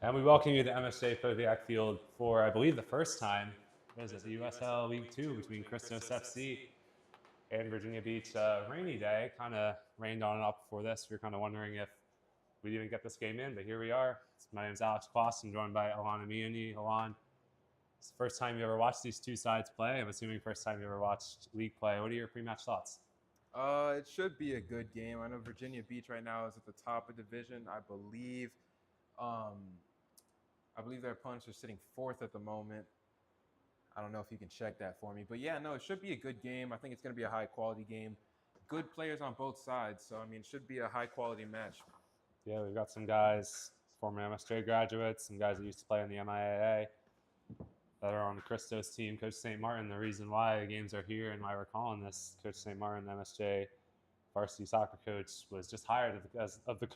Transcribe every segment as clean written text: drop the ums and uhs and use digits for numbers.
And we welcome you to MSJ Poviak Field for, I believe, the first time. What is it, the USL League 2 between Christos FC and Virginia Beach. Rainy day, kind of rained on and off before this. We were kind of wondering if we'd even get this game in, but here we are. My name is Alex Kloss. I'm joined by Alana Miani. Alana, it's the first time you ever watched these two sides play. I'm assuming first time you ever watched league play. What are your pre-match thoughts? It should be a good game. I know Virginia Beach right now is at the top of division. I believe their opponents are sitting fourth at the moment. I don't know if you can check that for me. But yeah, no, it should be a good game. I think it's going to be a high-quality game. Good players on both sides. So, I mean, it should be a high-quality match. Yeah, we've got some guys, former MSJ graduates, some guys that used to play in the MIAA that are on the Christos team. Coach St. Martin, the reason why the games are here and why we're calling this, Coach St. Martin, the MSJ varsity soccer coach, was just hired as the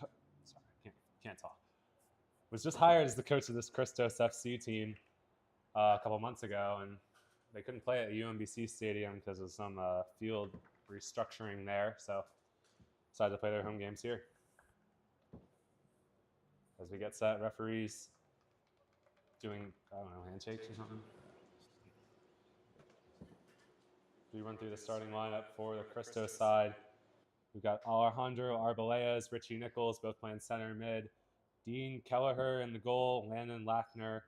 was just hired as the coach of this Christos FC team a couple months ago, and they couldn't play at UMBC Stadium because of some field restructuring there, so decided to play their home games here. As we get set, referees doing, I don't know, handshakes or something. We run through the starting lineup for the Christos side. We've got Alejandro Arbaleas, Richie Nichols, both playing center mid. Dean Kelleher in the goal, Landon Lackner,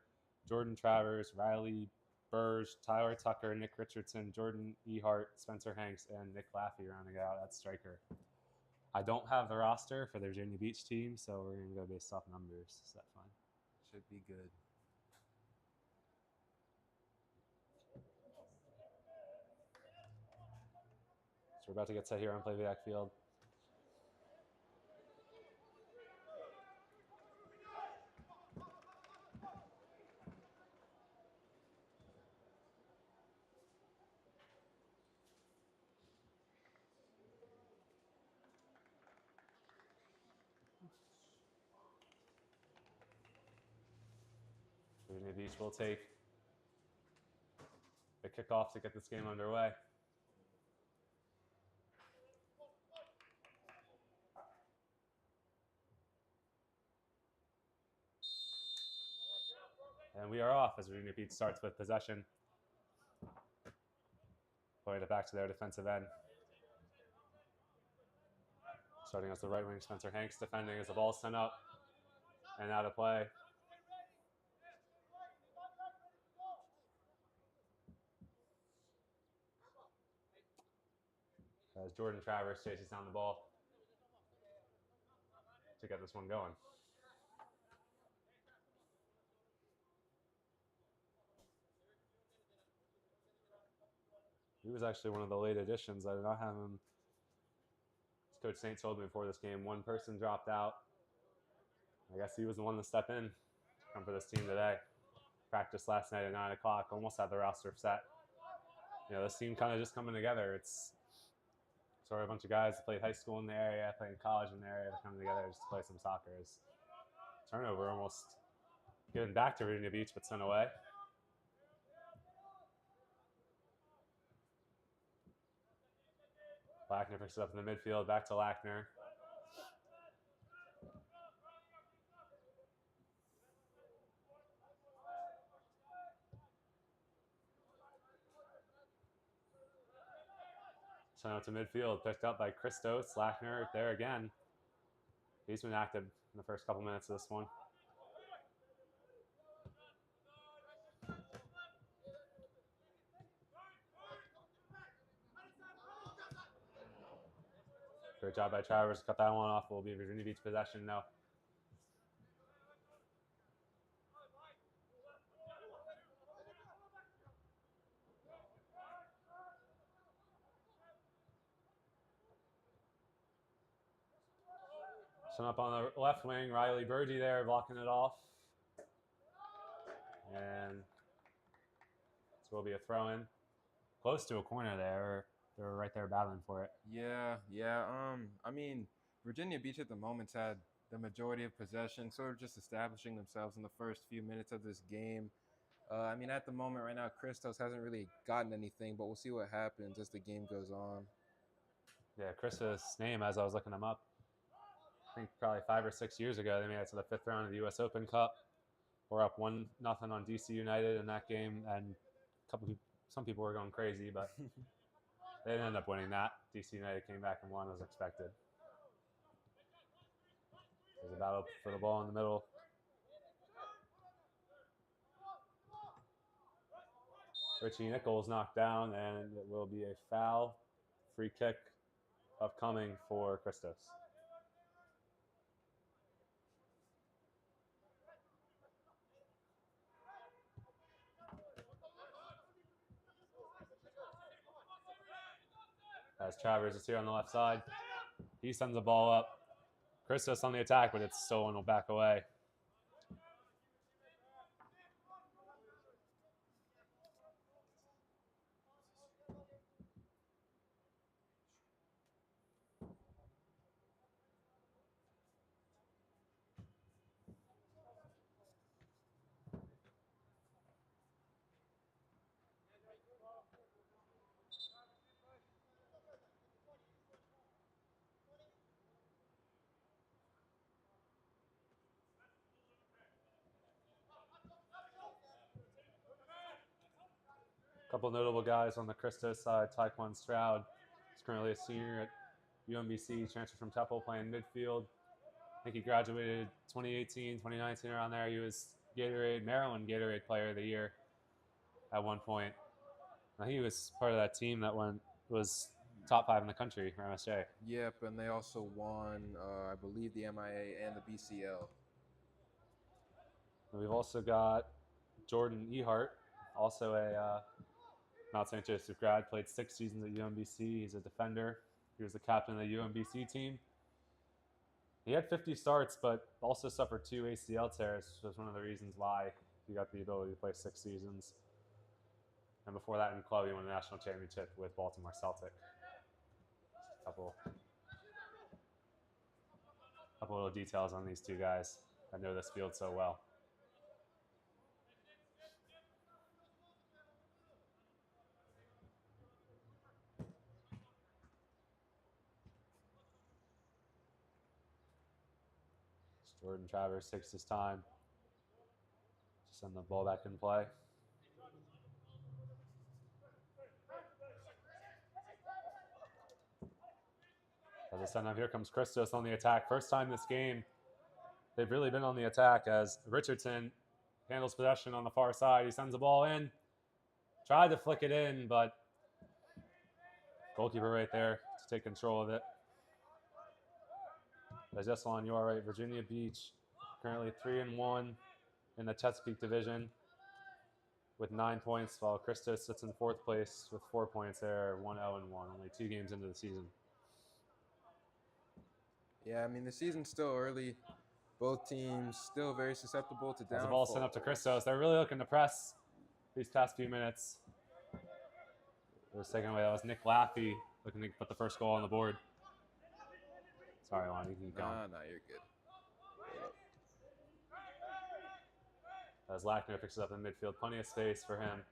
Jordan Travers, Riley Burge, Tyler Tucker, Nick Richardson, Jordan Ehart, Spencer Hanks, and Nick Laffey rounding out at striker. I don't have the roster for the Virginia Beach team, so we're going to go based off numbers. Is that fine? Should be good. So we're about to get set here on Playback Field. Virginia Beach will take the kickoff to get this game underway. And we are off as Virginia Beach starts with possession. Playing it back to their defensive end. Starting as the right wing, Spencer Hanks defending as the ball sent up and out of play. As Jordan Travers chases down the ball to get this one going. He was actually one of the late additions. I did not have him. As Coach Saint told me before this game, one person dropped out. I guess he was the one to step in, come for this team today. Practice last night at 9 o'clock, almost had the roster set. You know, this team kind of just coming together. It's sort of a bunch of guys that played high school in the area, played college in the area, that come together just to play some soccer. It's turnover almost getting back to Virginia Beach, but sent away. Lackner picks it up in the midfield, back to Lackner. Sent out to midfield, picked up by Christos. Lackner there again. He's been active in the first couple minutes of this one. Great job by Travers to cut that one off. Will be Virginia Beach possession now. Sent up on the left wing, Riley Burge there blocking it off. And this will be a throw-in. Close to a corner there. They were right there battling for it. Yeah. I mean, Virginia Beach at the moment's had the majority of possession, sort of just establishing themselves in the first few minutes of this game. I mean, at the moment right now, Christos hasn't really gotten anything, but we'll see what happens as the game goes on. Yeah, Chris's name, as I was looking him up, I think probably 5 or 6 years ago, they made it to the 5th round of the U.S. Open Cup. We're up 1-0 on DC United in that game, and some people were going crazy, but they didn't end up winning that. DC United came back and won as expected. There's a battle for the ball in the middle. Richie Nichols knocked down, and it will be a foul. Free kick upcoming for Christos. As Travers is here on the left side, he sends the ball up. Christos on the attack, but it's stolen back away. A couple notable guys on the Christos side. Taekwon Stroud is currently a senior at UMBC, transferred from Temple, playing midfield. I think he graduated 2018, 2019, around there. He was Maryland Gatorade Player of the Year at one point. Now, he was part of that team that was top 5 in the country for MSJ. Yep, and they also won, I believe, the MIA and the BCL. And we've also got Jordan Ehart, also a Mount St. Joseph grad, played 6 seasons at UMBC. He's a defender. He was the captain of the UMBC team. He had 50 starts, but also suffered 2 ACL tears, which was one of the reasons why he got the ability to play 6 seasons. And before that, in club, he won a national championship with Baltimore Celtic. A couple little details on these 2 guys that know this field so well. Jordan Travers takes his time to send the ball back in play. As a send up, here comes Christos on the attack. First time this game, they've really been on the attack as Richardson handles possession on the far side. He sends the ball in. Tried to flick it in, but goalkeeper right there to take control of it. As Jessalon, you are right. Virginia Beach currently 3-1 in the Chesapeake Division with 9 points, while Christos sits in 4th place with 4 points there, 1-0-1, only 2 games into the season. Yeah, I mean, the season's still early. Both teams still very susceptible to downfall. As the ball sent up to Christos, they're really looking to press these past few minutes. It was taken away. That was Nick Laffey looking to put the first goal on the board. Sorry, Lon, you can keep going. Nah, you're good. As Lackner picks it up in midfield, plenty of space for him.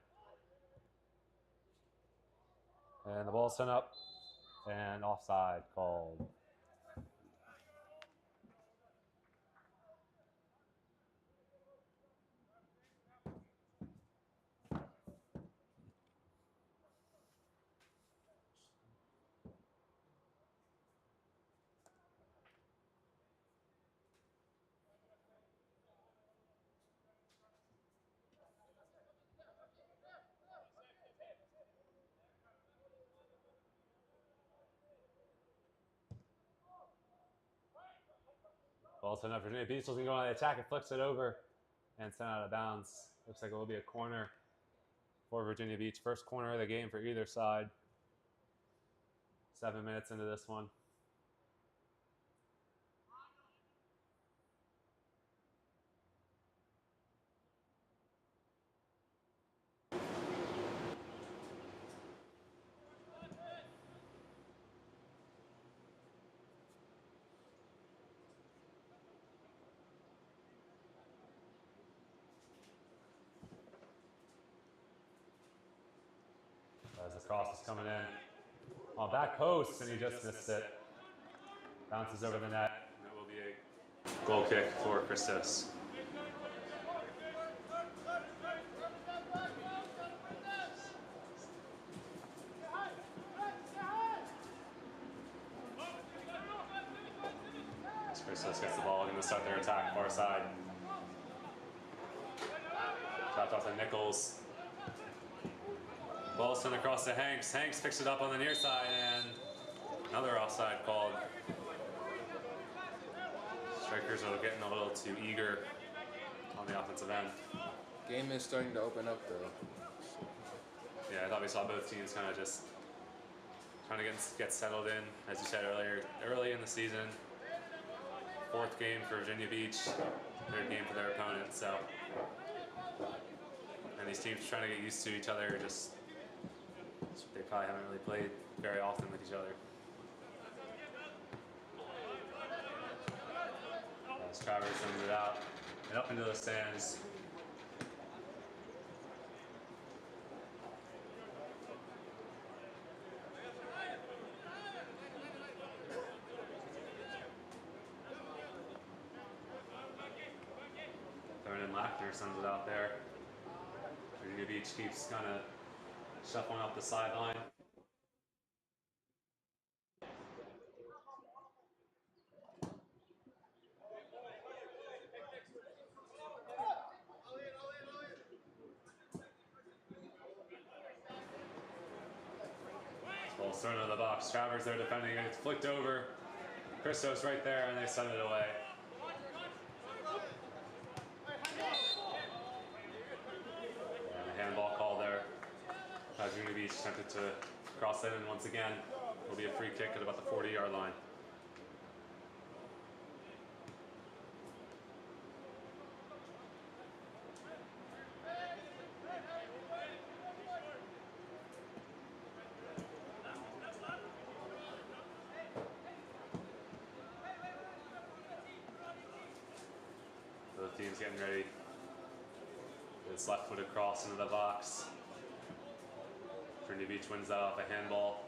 And the ball sent up, and offside called. Ball sent up. Virginia Beach doesn't go on the attack. It flips it over and sent out of bounds. Looks like it will be a corner for Virginia Beach. First corner of the game for either side. 7 minutes into this one. As the cross is coming in on back post, and he just missed it. Bounces over the net, and it will be a goal kick for Christos. Christos gets the ball, going to start their attack far side. Dropped off to Nichols. Ball sent across to Hanks. Hanks picks it up on the near side, and another offside called. Strikers are getting a little too eager on the offensive end. Game is starting to open up, though. Yeah, I thought we saw both teams kind of just trying to get settled in, as you said earlier, early in the season. Fourth game for Virginia Beach, third game for their opponent. So, and these teams trying to get used to each other. Just they probably haven't really played very often with each other. As Travers sends it out and up into the stands. Sends it out there. Virginia Beach keeps kind of shuffling up the sideline. Ball's thrown into the box. Travers there defending it. It's flicked over. Christos right there, and they send it away. Handball call there. Virginia Beach attempted to cross that in once again. Will be a free kick at about the 40-yard line. Both teams getting ready. It's left-footed cross into the box. Virginia Beach wins that off a handball.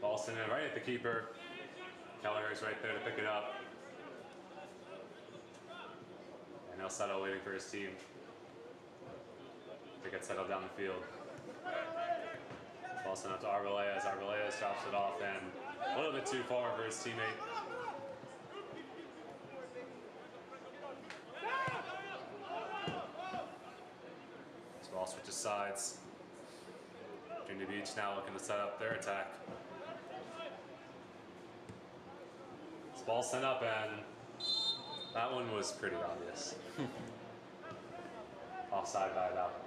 Ball sent in right at the keeper. Kelleher's right there to pick it up. And Elsetto waiting for his team to get settled down the field. Ball sent up to Arbelayes. Arbelayes drops it off and a little bit too far for his teammate. Ball switches sides. Virginia Beach now looking to set up their attack. This ball sent up, and that one was pretty obvious. Offside by about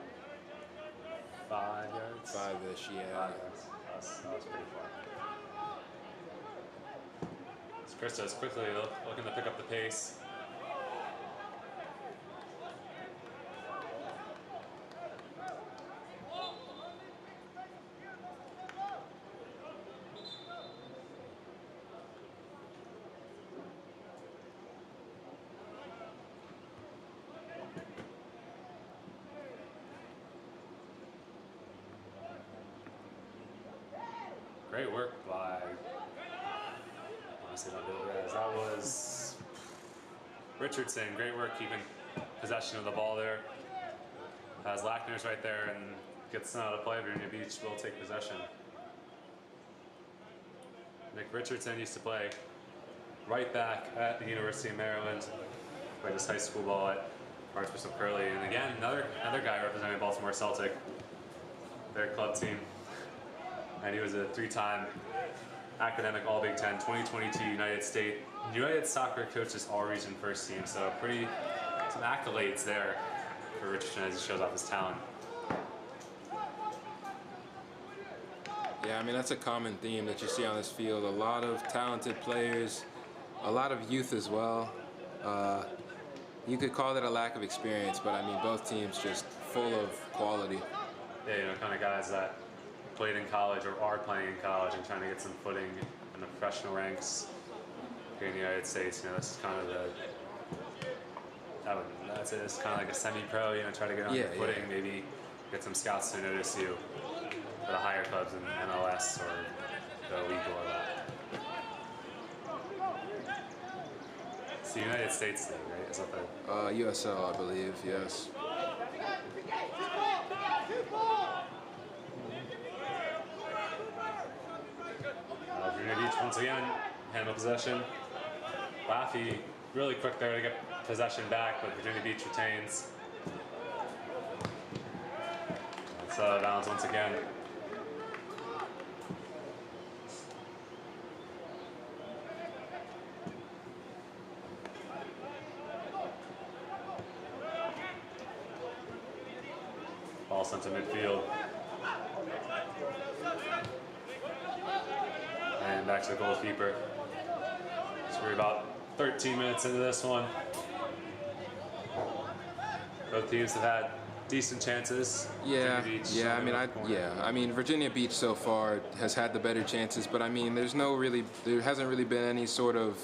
5 yards. 5-ish, yeah. 5 yards. That was pretty far. It's Christos quickly looking to pick up the pace. Great work by, honestly don't know who that is. That was Richardson. Great work keeping possession of the ball there. Has Lackner's right there and gets sent out of play. Virginia Beach will take possession. Nick Richardson used to play right back at the University of Maryland. Played his high school ball at Archbishop Curley. And again, another guy representing Baltimore Celtic, their club team. And he was a 3-time academic All-Big Ten, 2022 United Soccer Coaches All-Region First Team. So some accolades there for Richardson as he shows off his talent. Yeah, I mean, that's a common theme that you see on this field. A lot of talented players, a lot of youth as well. You could call it a lack of experience, but I mean, both teams just full of quality. Yeah, kind of guys that played in college or are playing in college and trying to get some footing in the professional ranks here in the United States. This is kind of that's it. It's kind of like a semi-pro. Try to get on your footing, maybe get some scouts to notice you for the higher clubs in MLS or the league or that. It's the United States League, right? Is that the USL, I believe. Yes. Virginia Beach once again handle possession. Laffey really quick there to get possession back, but Virginia Beach retains. It's bounds once again. Ball sent to midfield. And back to the goalkeeper. So we're about 13 minutes into this one. Both teams have had decent chances. Yeah, I mean, Virginia Beach so far has had the better chances, but I mean, there hasn't really been any sort of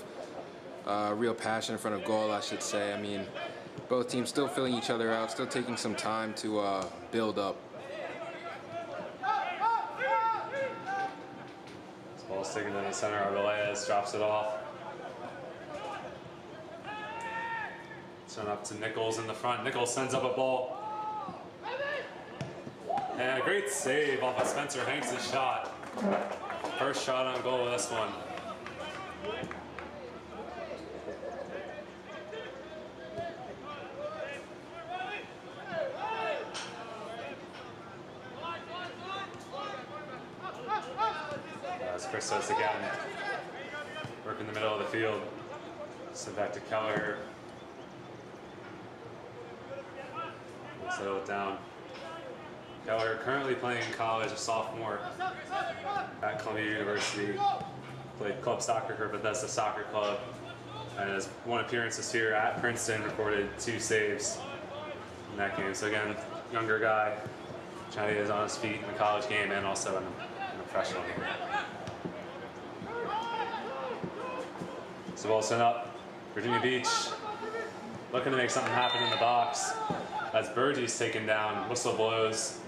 real passion in front of goal, I should say. I mean, both teams still filling each other out, still taking some time to build up. This ball's taken to the center. Arbelayes drops it off. Sent up to Nichols in the front. Nichols sends up a ball. And a great save off of Spencer Hanks' shot. First shot on goal of this one. That's Christos again. Work in the middle of the field. Send back to Kelleher. Settle it down. Kelleher currently playing in college, a sophomore at Columbia University. Played club soccer for Bethesda Soccer Club and has won appearances here at Princeton, recorded 2 saves in that game. So again, younger guy, trying to get his on his feet in the college game and also in the professional game. So ball sent up. Virginia Beach looking to make something happen in the box. As Burgess taken down, whistle blows.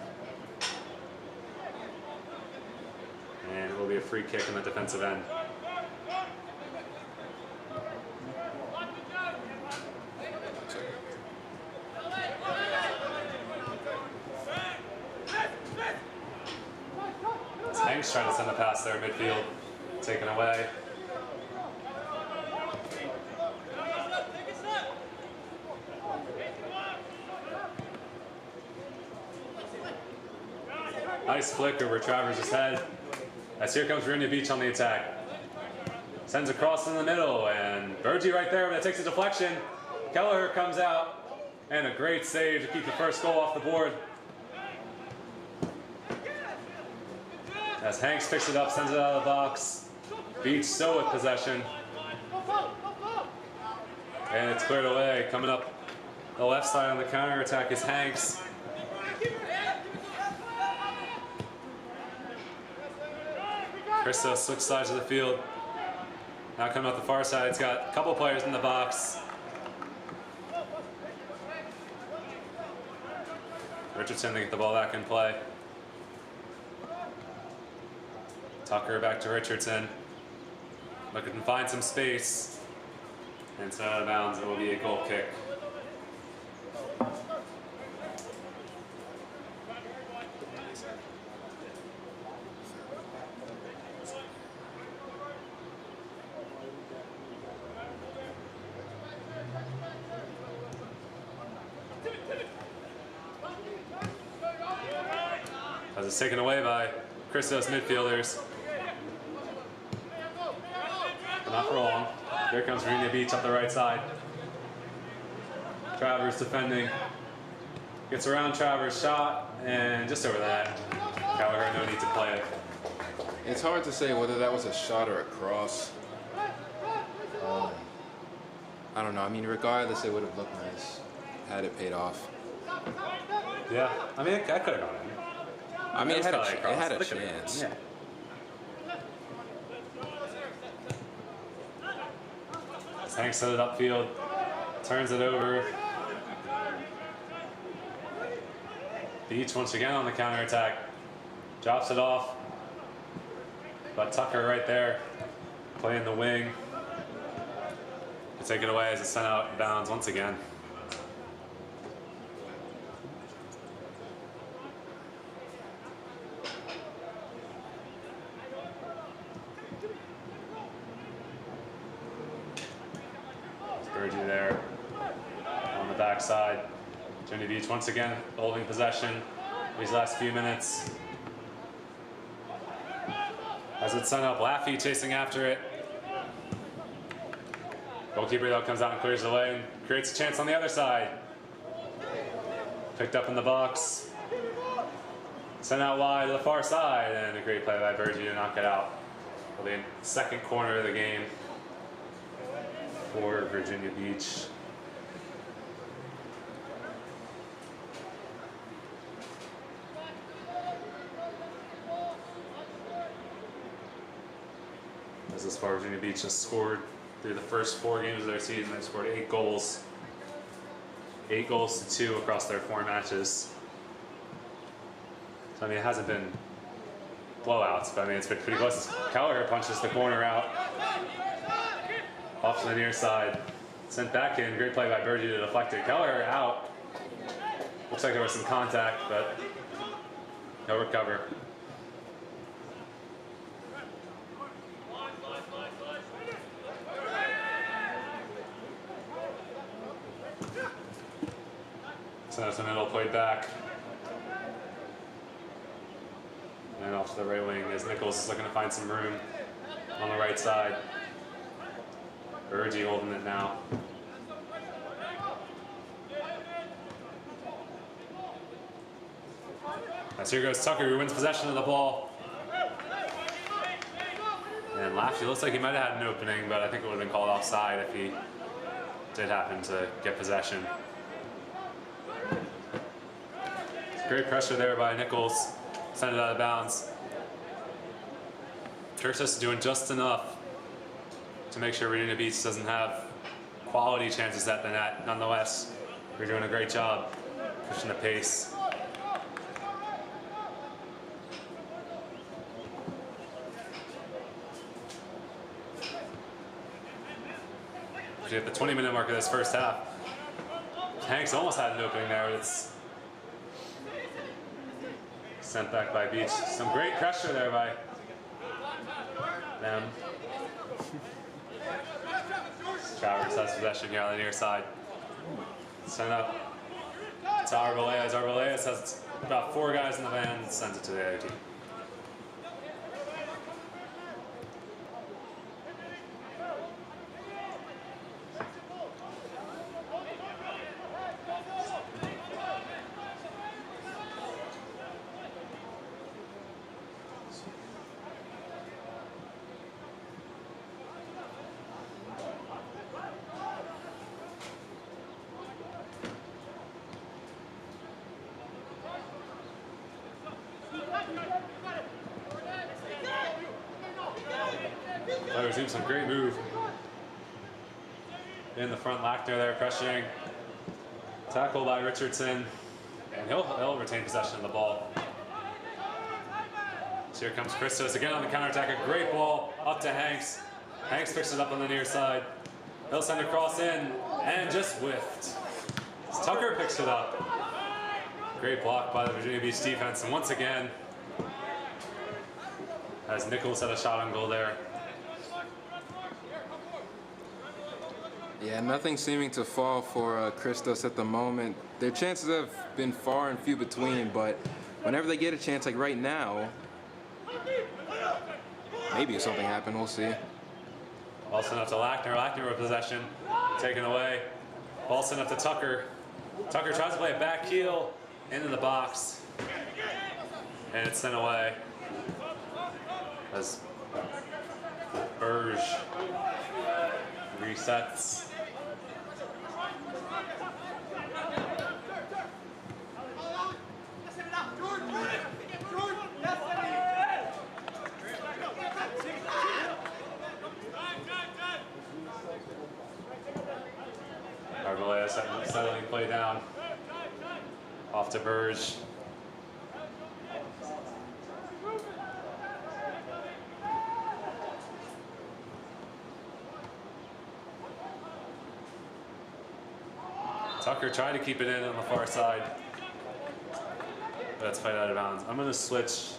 And it will be a free kick in the defensive end. As Hanks trying to send a pass there midfield, taken away. Nice flick over Travers' head. As here comes Virginia Beach on the attack. Sends a cross in the middle, and Burgess right there, but it takes a deflection. Kelleher comes out, and a great save to keep the first goal off the board. As Hanks picks it up, sends it out of the box. Beach still with possession. And it's cleared away. Coming up the left side on the counter attack is Hanks. Christos switch sides of the field. Now coming up the far side, it's got a couple players in the box. Richardson to get the ball back in play. Tucker back to Richardson. Looking to find some space. And so out of bounds, it will be a goal kick. As it's taken away by Christos midfielders. But not for long. Here comes Virginia Beach up the right side. Travers defending. Gets around Travers' shot, and just over that. Kelleher, no need to play it. It's hard to say whether that was a shot or a cross. I don't know. I mean, regardless, it would have looked nice had it paid off. Yeah, I mean, I could have gone in. I mean, it had a chance. Yeah. Hanks set it upfield, turns it over. Beach once again on the counterattack. Drops it off. But Tucker right there, playing the wing. To take it away as it's sent out of bounds once again. backside. Virginia Beach once again holding possession these last few minutes. As it's sent up, Laffey chasing after it. Goalkeeper though comes out and clears the way and creates a chance on the other side. Picked up in the box. Sent out wide to the far side, and a great play by Bergie to knock it out for the second corner of the game for Virginia Beach. As far as Virginia Beach has scored through the first 4 games of their season, they've scored 8 goals. 8 goals to 2 across their 4 matches. So, I mean, it hasn't been blowouts, but I mean, it's been pretty close. Kelleher punches the corner out. Off to the near side. Sent back in. Great play by Bergie to deflect it. Kelleher out. Looks like there was some contact, but no recover. Sent us a middle, played back. And off to the right wing as Nichols is looking to find some room on the right side. Bergie holding it now. As here goes Tucker, who wins possession of the ball. And Laffey looks like he might have had an opening, but I think it would have been called offside if he did happen to get possession. Great pressure there by Nichols. Sent it out of bounds. Christos is doing just enough to make sure Virginia Beach doesn't have quality chances at the net. Nonetheless, we're doing a great job pushing the pace. At the 20-minute mark of this first half, Hanks almost had an opening there, but it's sent back by Beach. Some great pressure there by them. Travers has possession here on the near side. Sent up to Arbelayes. Arbelayes has about 4 guys in the van and sends it to the other team. Resumes some great move in the front. Lackner there pressuring. Tackle by Richardson, and he'll retain possession of the ball. So here comes Christos again on the counterattack. A great ball up to Hanks. Hanks picks it up on the near side. He'll send a cross in and just whiffed. Tucker picks it up. Great block by the Virginia Beach defense, and once again, as Nichols had a shot on goal there. Yeah, nothing seeming to fall for Christos at the moment. Their chances have been far and few between, but whenever they get a chance, like right now, maybe something happened, we'll see. Ball sent up to Lackner. Lackner with possession, taken away. Ball sent up to Tucker. Tucker tries to play a back heel into the box, and it's sent away. As Berge resets. Arbelayes settling play down. Off to Berge. Tucker tried to keep it in on the far side, but it's played out of bounds. I'm going to switch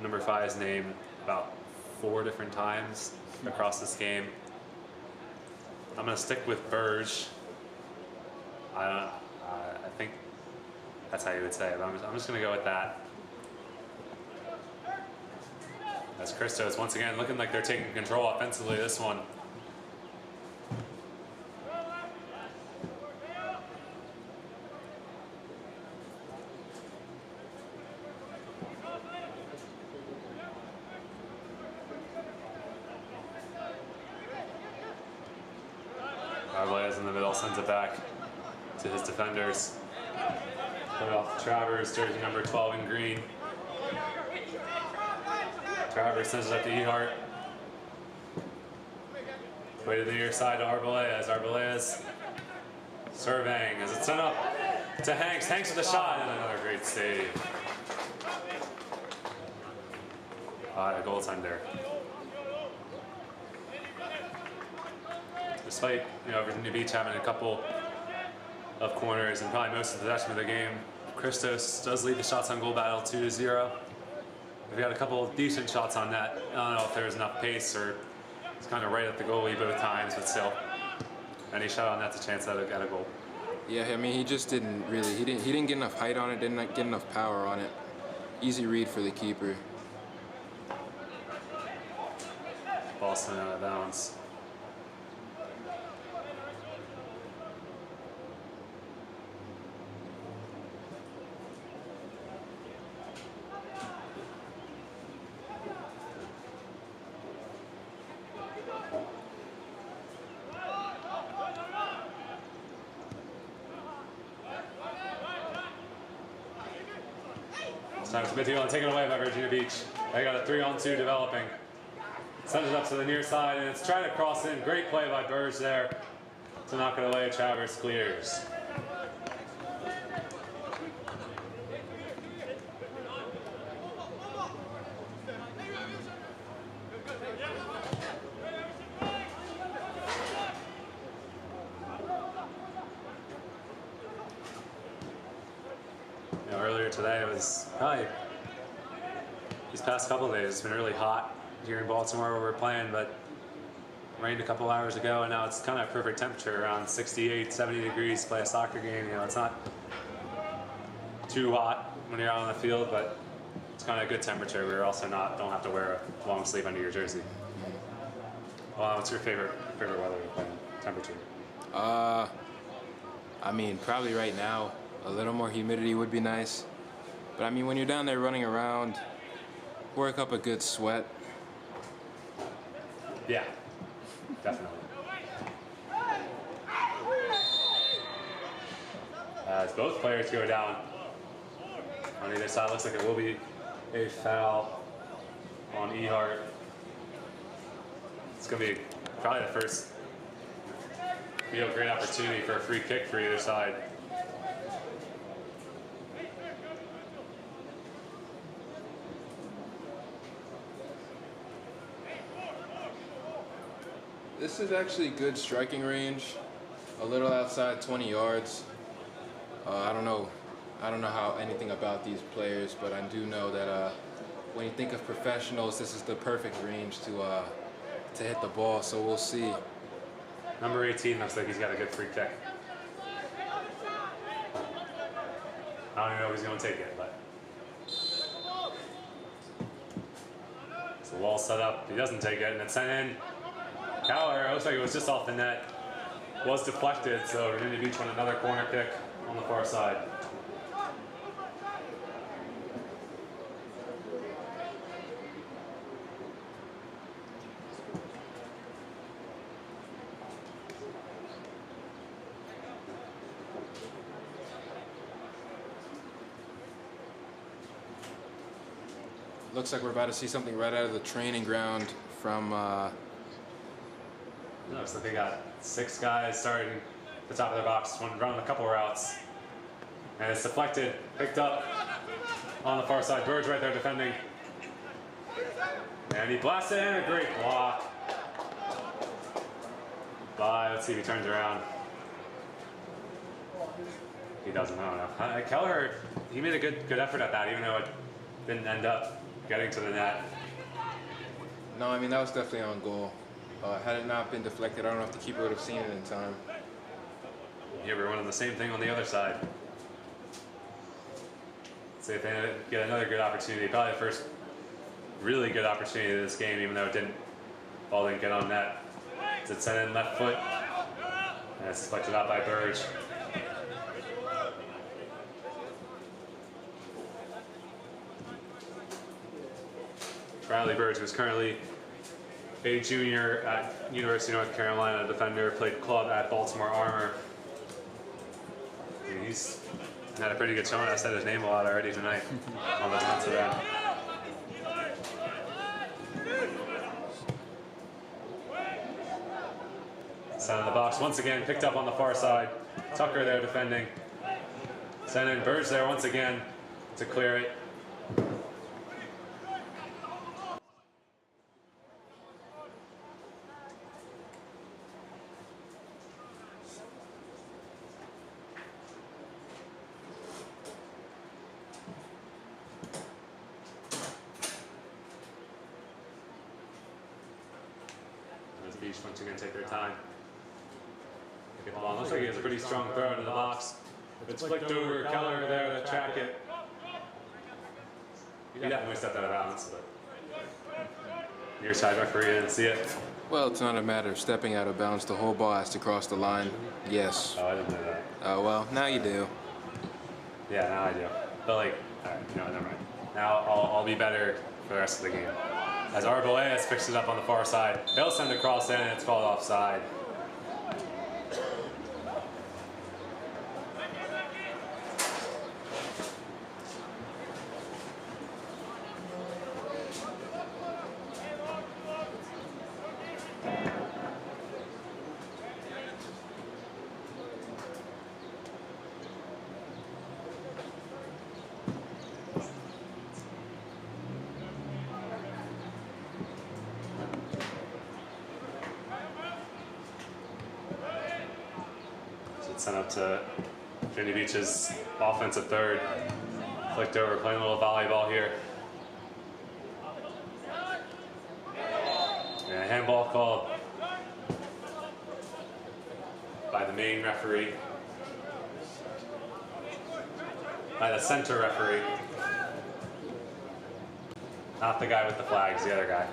number 5's name about 4 different times across this game. I'm going to stick with Berge. I think that's how you would say it. But I'm just going to go with that. As Christos once again looking like they're taking control offensively this one. Arbelay's in the middle, sends it back to his defenders. Put off Travers, jersey number 12 in green. Travers sends it up to Ehart. Way to the near side to Arbelay's. Arbelay's surveying as it's sent up to Hanks. Hanks with the shot and another great save. By a goaltender. Despite Virginia Beach having a couple of corners and probably most of the possession of the game, Christos does lead the shots on goal battle 2-0. We had a couple of decent shots on net. I don't know if there was enough pace or it's kind of right at the goalie both times, but still, any shot on net's a chance at a goal. Yeah, I mean, he just didn't really. He didn't get enough height on it. Didn't get enough power on it. Easy read for the keeper. Ball sent out of bounds. Time to midfield and taken away by Virginia Beach. They got a 3-on-2 developing. Sends it up to the near side and it's trying to cross in. Great play by Burge there to knock it away. Travers clears. Earlier today it was probably these past couple of days it's been really hot here in Baltimore where we're playing, but rained a couple hours ago and now it's kind of perfect temperature around 68, 70 degrees. Play a soccer game, it's not too hot when you're out on the field, but it's kind of a good temperature. We're also don't have to wear a long sleeve under your jersey. Well, what's your favorite weather temperature? I mean, probably right now a little more humidity would be nice. But I mean, when you're down there running around, work up a good sweat. Yeah, definitely. As both players go down on either side, looks like it will be a foul on Ehart. It's going to be probably the first real great opportunity for a free kick for either side. This is actually good striking range, a little outside 20 yards. I don't know how anything about these players, but I do know that when you think of professionals, this is the perfect range to hit the ball. So we'll see. Number 18 looks like he's got a good free kick. I don't even know if he's going to take it, but it's the wall set up. He doesn't take it, and it's sent in. Cowher, looks like it was just off the net. Was deflected, so Virginia Beach won another corner kick on the far side. Looks like we're about to see something right out of the training ground from Looks like they got 6 guys starting at the top of their box, running a couple routes. And it's deflected, picked up on the far side. Burge right there defending. And he blasts it in, a great block. Let's see if he turns around. He doesn't, I don't know. Keller, he made a good effort at that, even though it didn't end up getting to the net. No, I mean, that was definitely on goal. Had it not been deflected, I don't know if the keeper would have seen it in time. Here we're running the same thing on the other side. See if they get another good opportunity. Probably the first really good opportunity of this game, even though ball didn't get on net. It's sent in left foot, and it's deflected out by Burge. Riley Burge was currently a junior at University of North Carolina, defender, played club at Baltimore Armor. And he's had a pretty good showing. I said his name a lot already tonight on the defensive end. Sent in the box once again, picked up on the far side. Tucker there defending. Sent in Burge there once again to clear it. Beach once again take their time. Get the ball. Looks like he has a pretty strong throw into the box. It's flicked over. Keller there to track it. He definitely stepped out of bounds, but near side referee didn't see it. Well, it's not a matter of stepping out of bounds. The whole ball has to cross the line. Yes. Oh, I didn't know that. Oh, well, now you do. Yeah, now I do. But like, all right, you know what, never mind. Now I'll be better for the rest of the game. As Arboleas picks it up on the far side. They'll send a cross in, and it's called offside. Sent up to Virginia Beach's offensive third. Flicked over, playing a little volleyball here. And a handball called by the main referee. By the center referee. Not the guy with the flags, the other guy.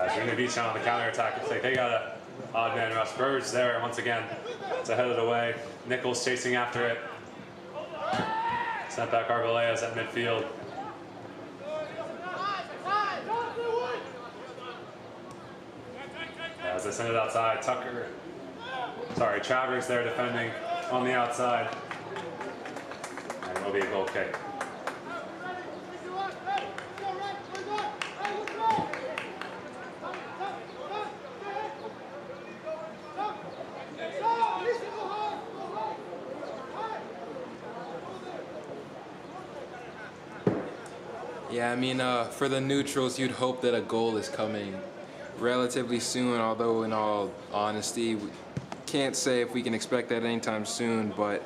Virginia Beach on the counterattack. Looks like they got a odd man rush. Burge there once again. It's headed away. Nichols chasing after it. Sent back Arboleas at midfield. As they send it outside, Travers there defending on the outside. And it will be a goal kick. Yeah, I mean, for the neutrals, you'd hope that a goal is coming relatively soon, although in all honesty, we can't say if we can expect that anytime soon, but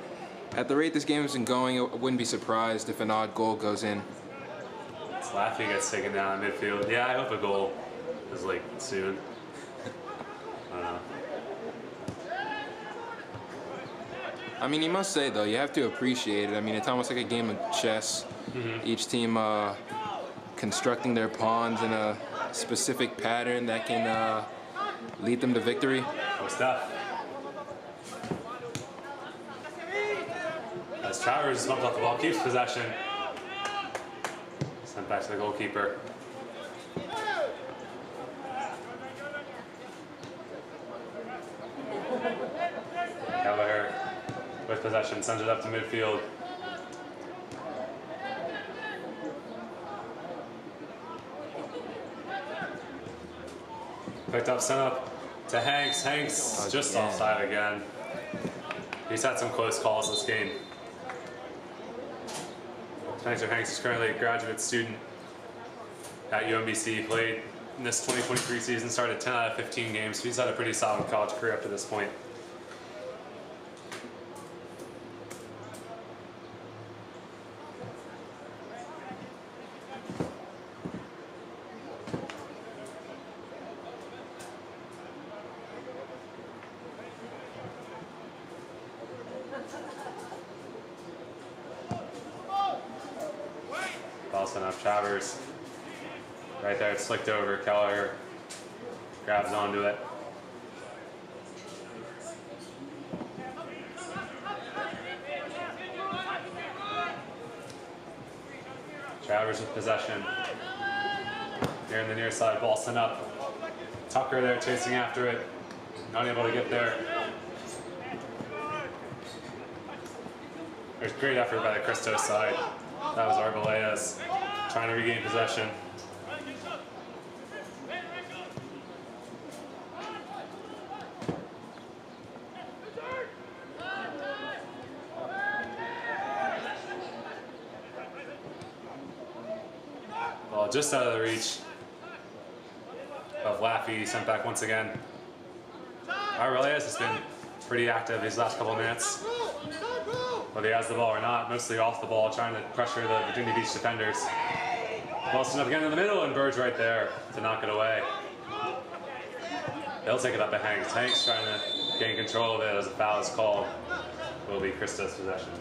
at the rate this game has been going, I wouldn't be surprised if an odd goal goes in. Slaffy gets taken down in midfield. Yeah, I hope a goal is like soon. I don't know. I mean, you must say, though, you have to appreciate it. I mean, it's almost like a game of chess. Each team constructing their pawns in a specific pattern that can lead them to victory. Good stuff. As Travers bumped off the ball, keeps possession. Sent back to the goalkeeper. Keller with possession, sends it up to midfield. Picked up, sent up to Hanks. Hanks just offside again. He's had some close calls this game. Spencer Hanks is currently a graduate student at UMBC. Played in this 2023 season, started 10 out of 15 games. So he's had a pretty solid college career up to this point. close enough. Travers right there, it's flicked over. Keller grabs onto it. Travers with possession. Here in the near side, ball sent up. Tucker there chasing after it. Unable to get there. There's great effort by the Christos side. That was Arbelayas trying to regain possession. Well, just out of the reach of Laffy, sent back once again. Arbelayas has been pretty active these last couple of minutes. Whether he has the ball or not, mostly off the ball, trying to pressure the Virginia Beach defenders. Ball sent up again in the middle, and Bird's right there to knock it away. They'll take it up to Hanks. Hanks trying to gain control of it as a foul is called. Will be Christos' possession.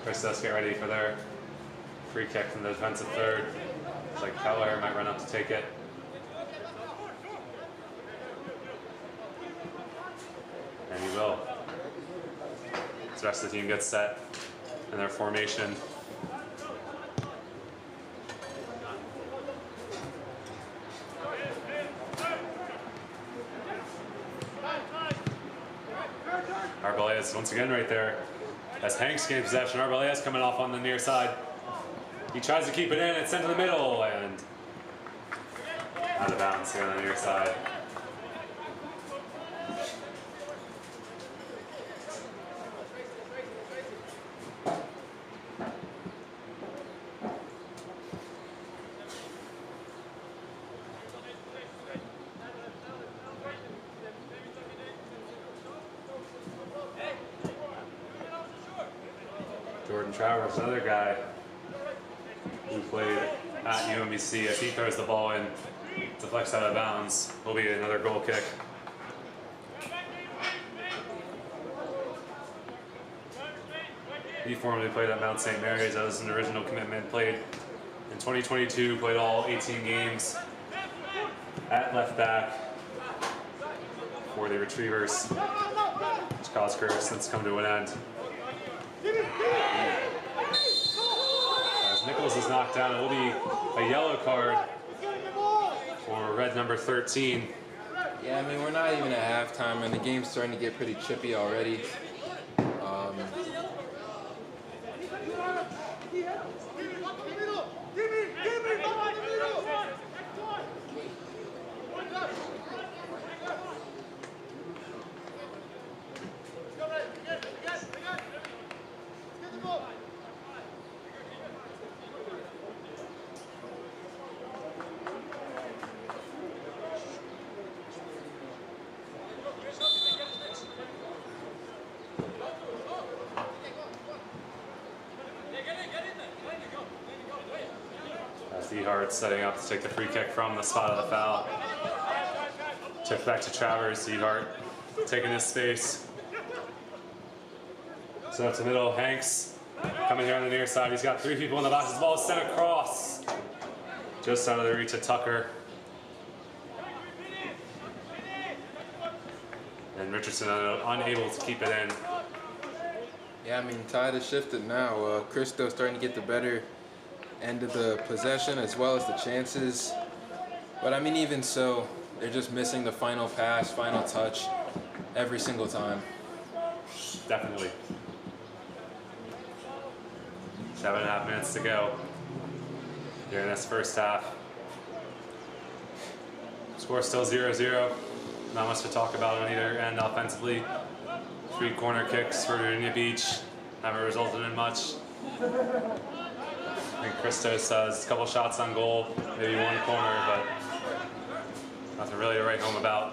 Christos get ready for their free kick from the defensive third. It's like Keller might run up to take it. And he will. So the rest of the team gets set in their formation. Arbelayas once again right there. As Hanks gains possession, Arbelayas coming off on the near side. He tries to keep it in, it's sent to the middle, and out of bounds here on the near side. Travers, another guy who played at UMBC, as he throws the ball in, deflects out of bounds, will be another goal kick. He formerly played at Mount St. Mary's as an original commitment, played in 2022, played all 18 games at left back for the Retrievers. His college career has since come to an end. As Nichols is knocked down, it will be a yellow card for red number 13. Yeah, I mean, we're not even at halftime, and the game's starting to get pretty chippy already. Setting up to take the free kick from the spot of the foul. Tipped back to Travers. Seahart taking his space. So up to the middle. Hanks coming here on the near side. He's got three people in the box. His ball is sent across. Just out of the reach of Tucker. And Richardson unable to keep it in. Yeah, I mean, tide has shifted now. Christos starting to get the better end of the possession as well as the chances. But I mean, even so, they're just missing the final pass, final touch every single time. Definitely. 7.5 minutes to go here in this first half. Score still 0-0. Not much to talk about on either end offensively. 3 corner kicks for Virginia Beach haven't resulted in much. I think Christos has a couple shots on goal, maybe one corner, but nothing really to write home about.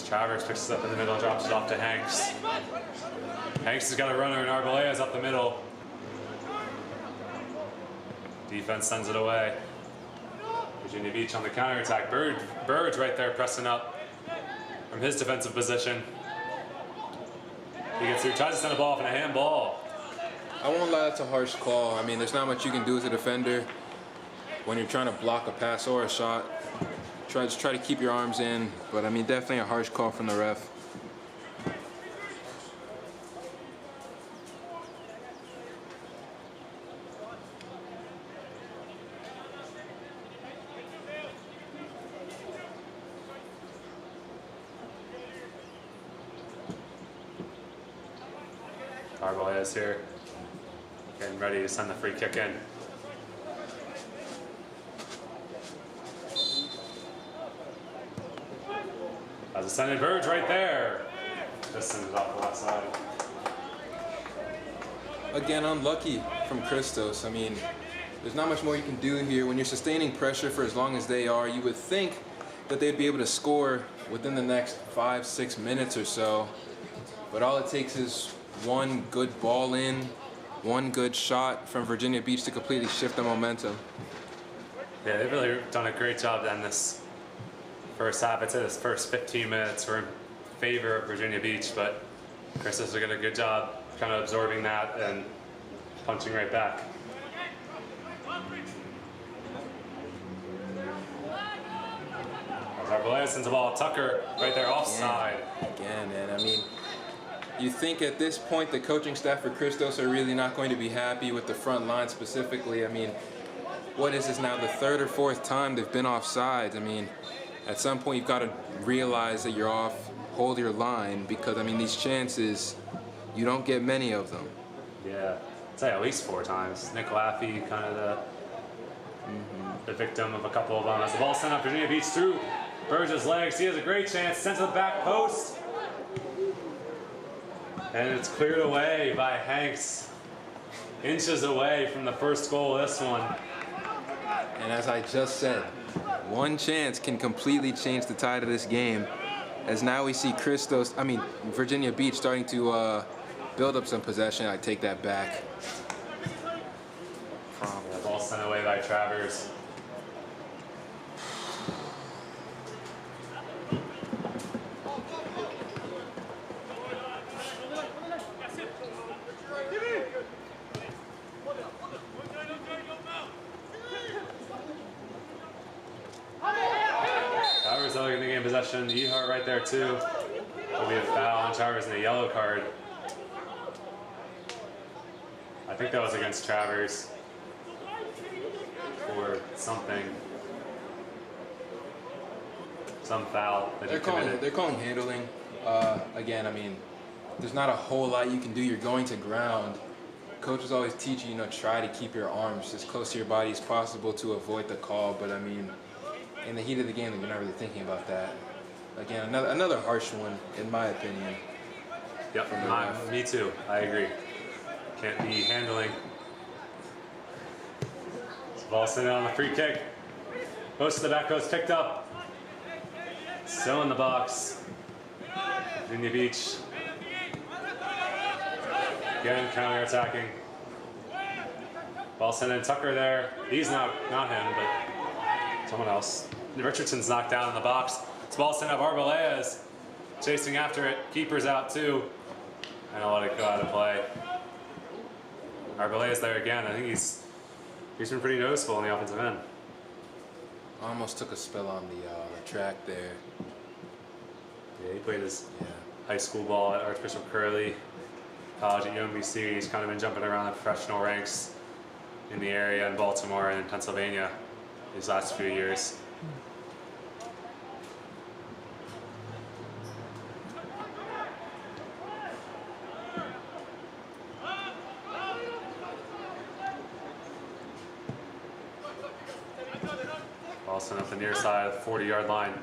Travers picks it up in the middle and drops it off to Hanks. Hanks has got a runner, and Arbelayas up the middle. Defense sends it away. Virginia Beach on the counterattack. Burge right there pressing up from his defensive position. He gets through, tries to send a ball off in a handball. I won't lie, that's a harsh call. I mean, there's not much you can do as a defender when you're trying to block a pass or a shot. Just try to keep your arms in, but I mean, definitely a harsh call from the ref. Carvalho here, getting ready to send the free kick in. As a sending Burge right there. Just sends it off the left side. Again, unlucky from Christos. I mean, there's not much more you can do here. When you're sustaining pressure for as long as they are, you would think that they'd be able to score within the next 5-6 minutes or so. But all it takes is one good ball in, one good shot from Virginia Beach to completely shift the momentum. Yeah, they've really done a great job to end this first half. I'd say this first 15 minutes were in favor of Virginia Beach, but Christos did a good job kind of absorbing that and punching right back. As Arboleda sends the ball, Tucker right there offside. Again, man, I mean, you think at this point the coaching staff for Christos are really not going to be happy with the front line specifically. I mean, what is this now, the third or fourth time they've been offsides? I mean, at some point you've got to realize that you're off, hold your line, because I mean, these chances, you don't get many of them. Yeah, I'd say at least 4 times. Nick Laffey kind of the victim of a couple of them. As the ball sent up Virginia Beach through Burge's legs, he has a great chance, sends to the back post. And it's cleared away by Hanks. Inches away from the first goal of this one. And as I just said, one chance can completely change the tide of this game. As now we see Virginia Beach starting to build up some possession. I take that back. The ball sent away by Travers. In the game possession, Ehart right there too. There'll be a foul on Travers and a yellow card. I think that was against Travers or something. Some foul that he committed. They're calling handling. Again, I mean, there's not a whole lot you can do. You're going to ground. Coaches always teach you, try to keep your arms as close to your body as possible to avoid the call. But I mean, in the heat of the game, you're not really thinking about that. Again, another harsh one, in my opinion. Yep, me too. I agree. Can't be handling. Ball sent on the free kick. Most of the back post picked up. Still in the box. Virginia Beach. Again, counter-attacking. Ball sent in, Tucker there. He's not him, but someone else. Richardson's knocked down in the box. This ball sent up, Arbalea's chasing after it. Keeper's out too. And I'll let it go out of play. Arbalea's there again. I think he's been pretty noticeable on the offensive end. Almost took a spill on the track there. Yeah, he played his high school ball at Archbishop Curley, college at UMBC. He's kind of been jumping around the professional ranks in the area in Baltimore and in Pennsylvania these last few years. Ball sent up the near side of the 40-yard line.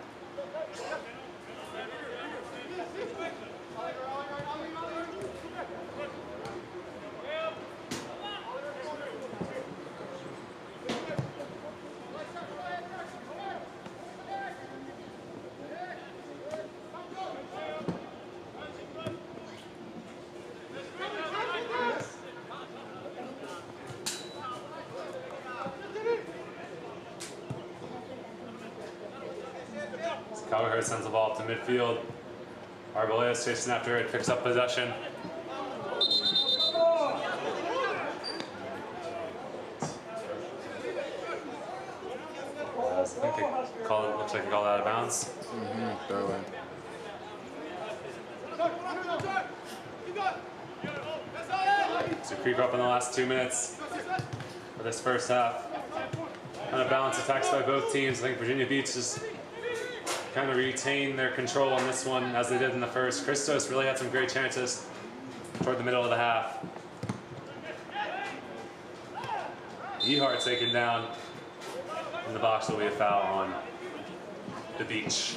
Cowher sends the ball up to midfield. Arbolez chasing after it, picks up possession. I think they call it, looks like they called it out of bounds. Throw in. So creep up in the last 2 minutes for this first half. Kind of balanced attacks by both teams. I think Virginia Beach has kind of retained their control on this one as they did in the first. Christos really had some great chances toward the middle of the half. Ehart taken down. In the box will be a foul on the Beach.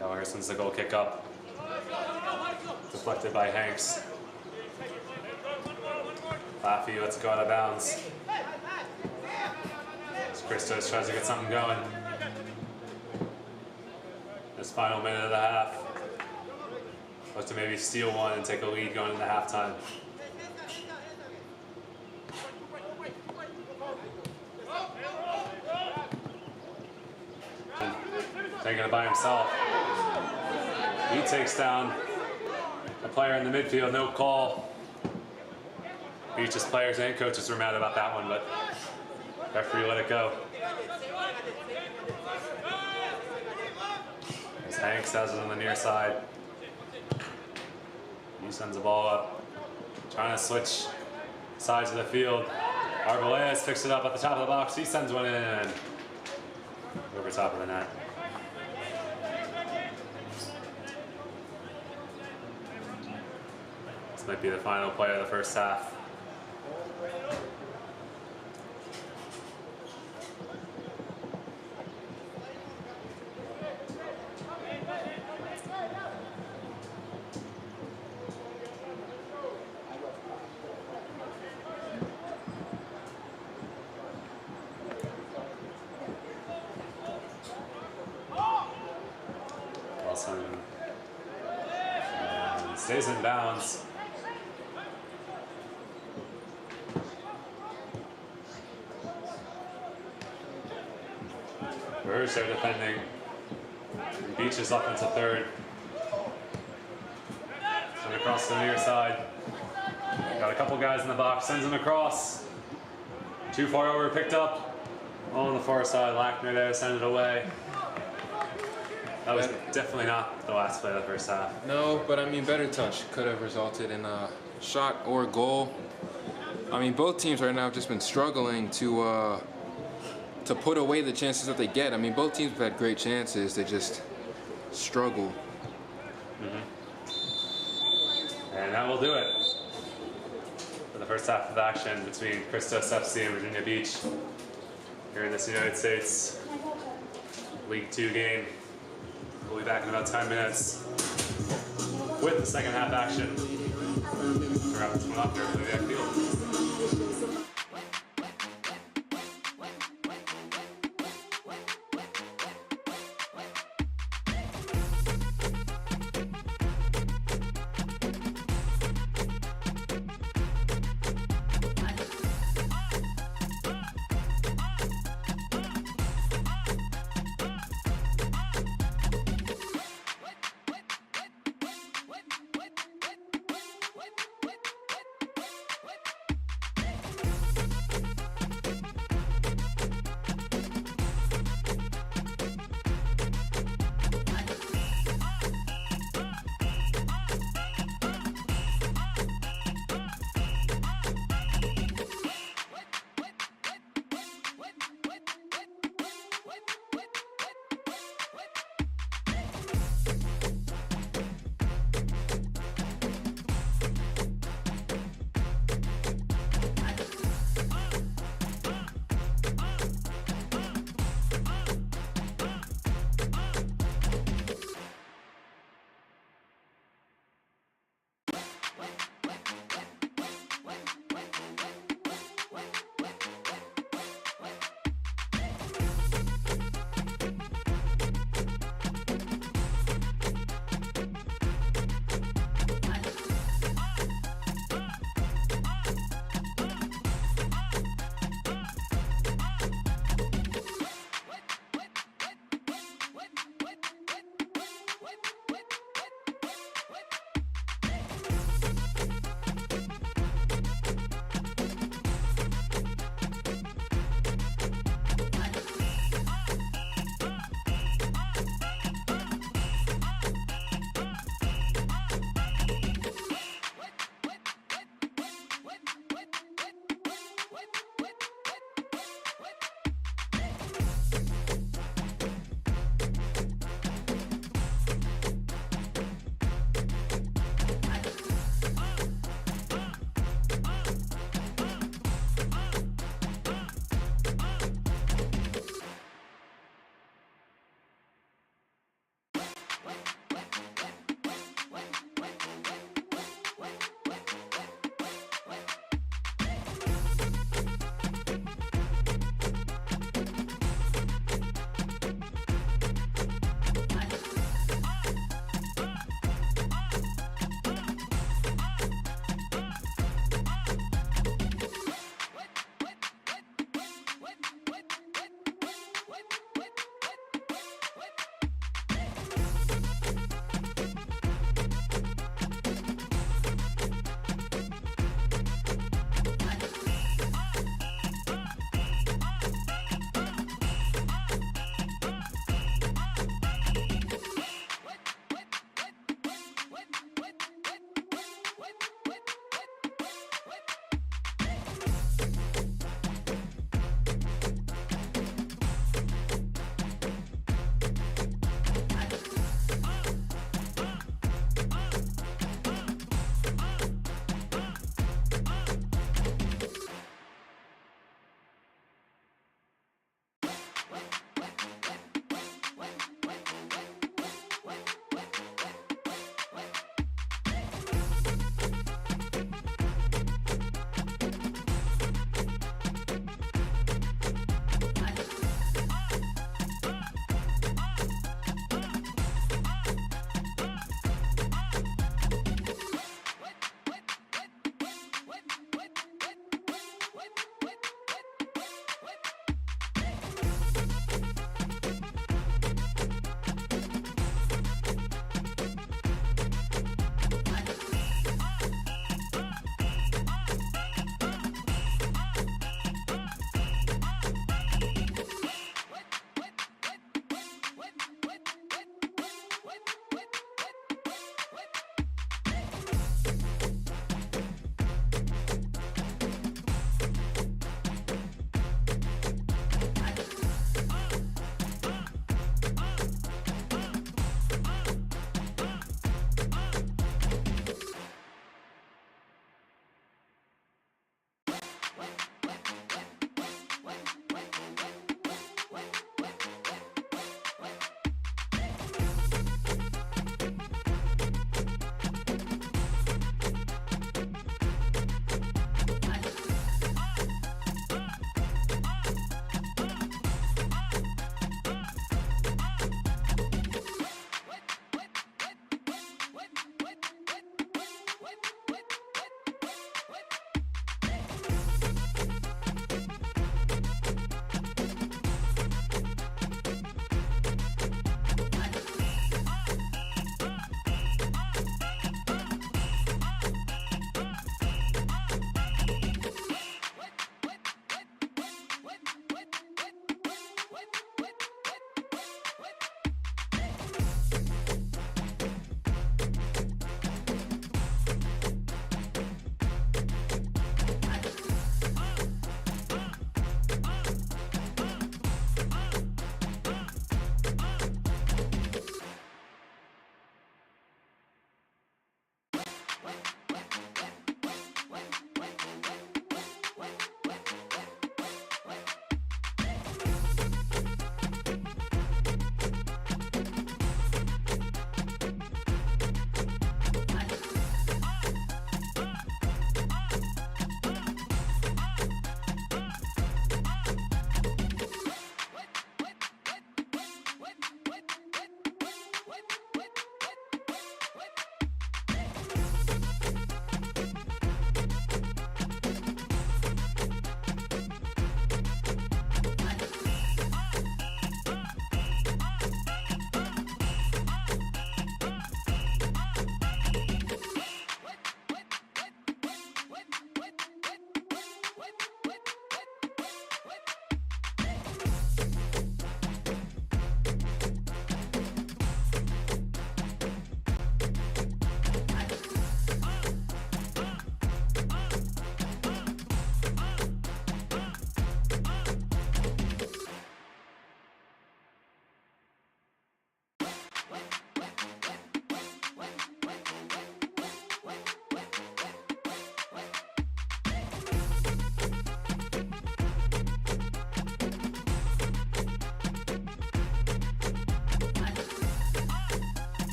Cowher sends the goal kick up. Deflected by Hanks. Laffy lets it go out of bounds. As Christos tries to get something going. This final minute of the half. Look to maybe steal one and take a lead going into halftime. Taking it by himself. He takes down a player in the midfield, no call. Beach's players and coaches were mad about that one, but referee let it go. As Hanks has it on the near side. He sends the ball up, trying to switch sides of the field. Arbolez picks it up at the top of the box. He sends one in over top of the net. This might be the final play of the first half. Wilson stays in bounds. Burge there defending. Beach is up into third. And across the near side. Got a couple guys in the box, sends him across. Too far over, picked up. On the far side, Lackner there, send it away. That was definitely not the last play of the first half. No, but I mean, better touch could have resulted in a shot or goal. I mean, both teams right now have just been struggling to put away the chances that they get. I mean, both teams have had great chances. They just struggle. And that will do it for the first half of action between Christos FC and Virginia Beach here in this United States League 2 game. We'll be back in about 10 minutes with the second half action to wrap this one up here at the field.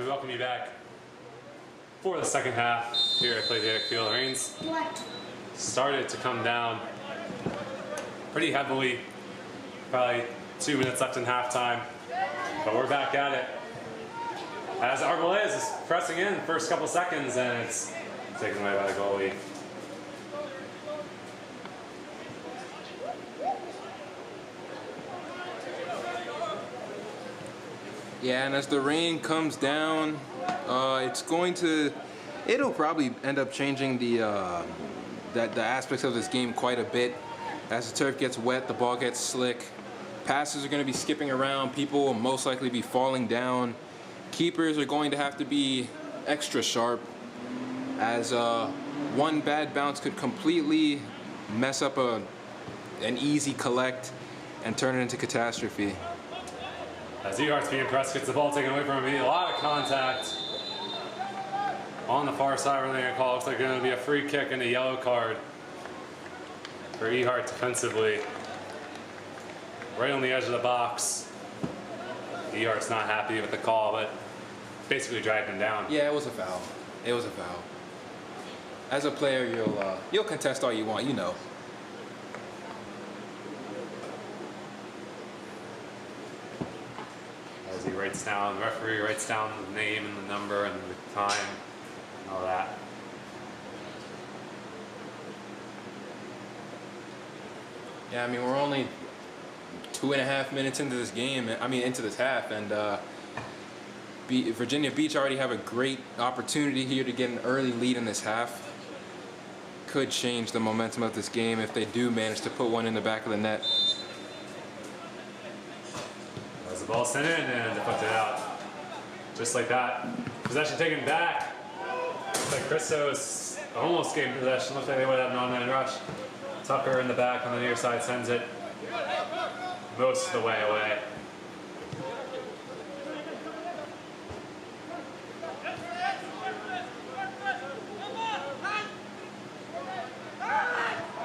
we welcome you back for the second half here at Playdiac Field. The rains started to come down pretty heavily, probably 2 minutes left in halftime, but we're back at it. As Arbolez is pressing in the first couple seconds, and it's taken away by the goalie. Yeah, and as the rain comes down, it'll probably end up changing the aspects of this game quite a bit. As the turf gets wet, the ball gets slick. Passes are going to be skipping around. People will most likely be falling down. Keepers are going to have to be extra sharp, as one bad bounce could completely mess up an easy collect and turn it into catastrophe. As Ehart's being pressed, gets the ball taken away from him. A lot of contact on the far side. We're going to call. Looks like going to be a free kick and a yellow card for Ehart defensively. Right on the edge of the box. Ehart's not happy with the call, but basically dragged him down. Yeah, it was a foul. It was a foul. As a player, you'll contest all you want, you know. As he writes down, the referee writes down the name and the number and the time and all that. Yeah, I mean, we're only 2.5 minutes into this game. Into this half, and Virginia Beach already have a great opportunity here to get an early lead in this half. Could change the momentum of this game if they do manage to put one in the back of the net. As the ball sent in and deflected out. Just like that. Possession taken back. Looks like Christos almost gained possession. Looks like they would have an on-man rush. Tucker in the back on the near side sends it most of the way away.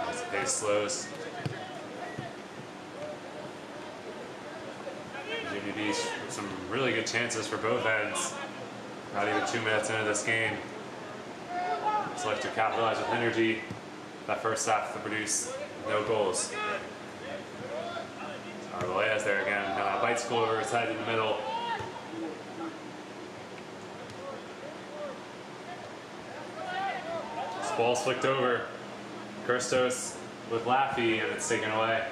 As the pace slows. Virginia Beach with some really good chances for both ends. Not even 2 minutes into this game. It's like to capitalize with energy. That first half to produce no goals. Arbolez there again, bites goal over his head in the middle. This ball's flicked over. Christos with Laffy, and it's taken away.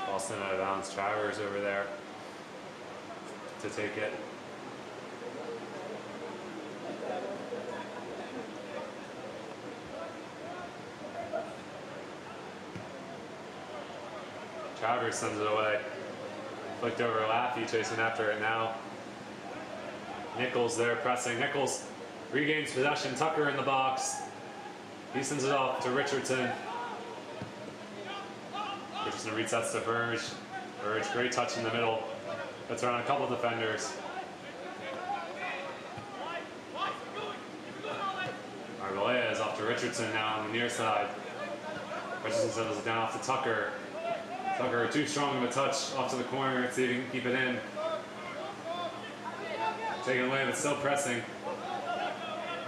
Boston out of bounds. Travers over there to take it. Travers sends it away. Flicked over Laffy, chasing after it now. Nichols there pressing. Nichols regains possession. Tucker in the box. He sends it off to Richardson. Richardson resets to Verge. Verge, great touch in the middle. Gets around a couple defenders. Arbolez off to Richardson now on the near side. Richardson sends it down off to Tucker. Tucker too strong of a touch off to the corner. Let's see if he can keep it in. Taken away, but still pressing.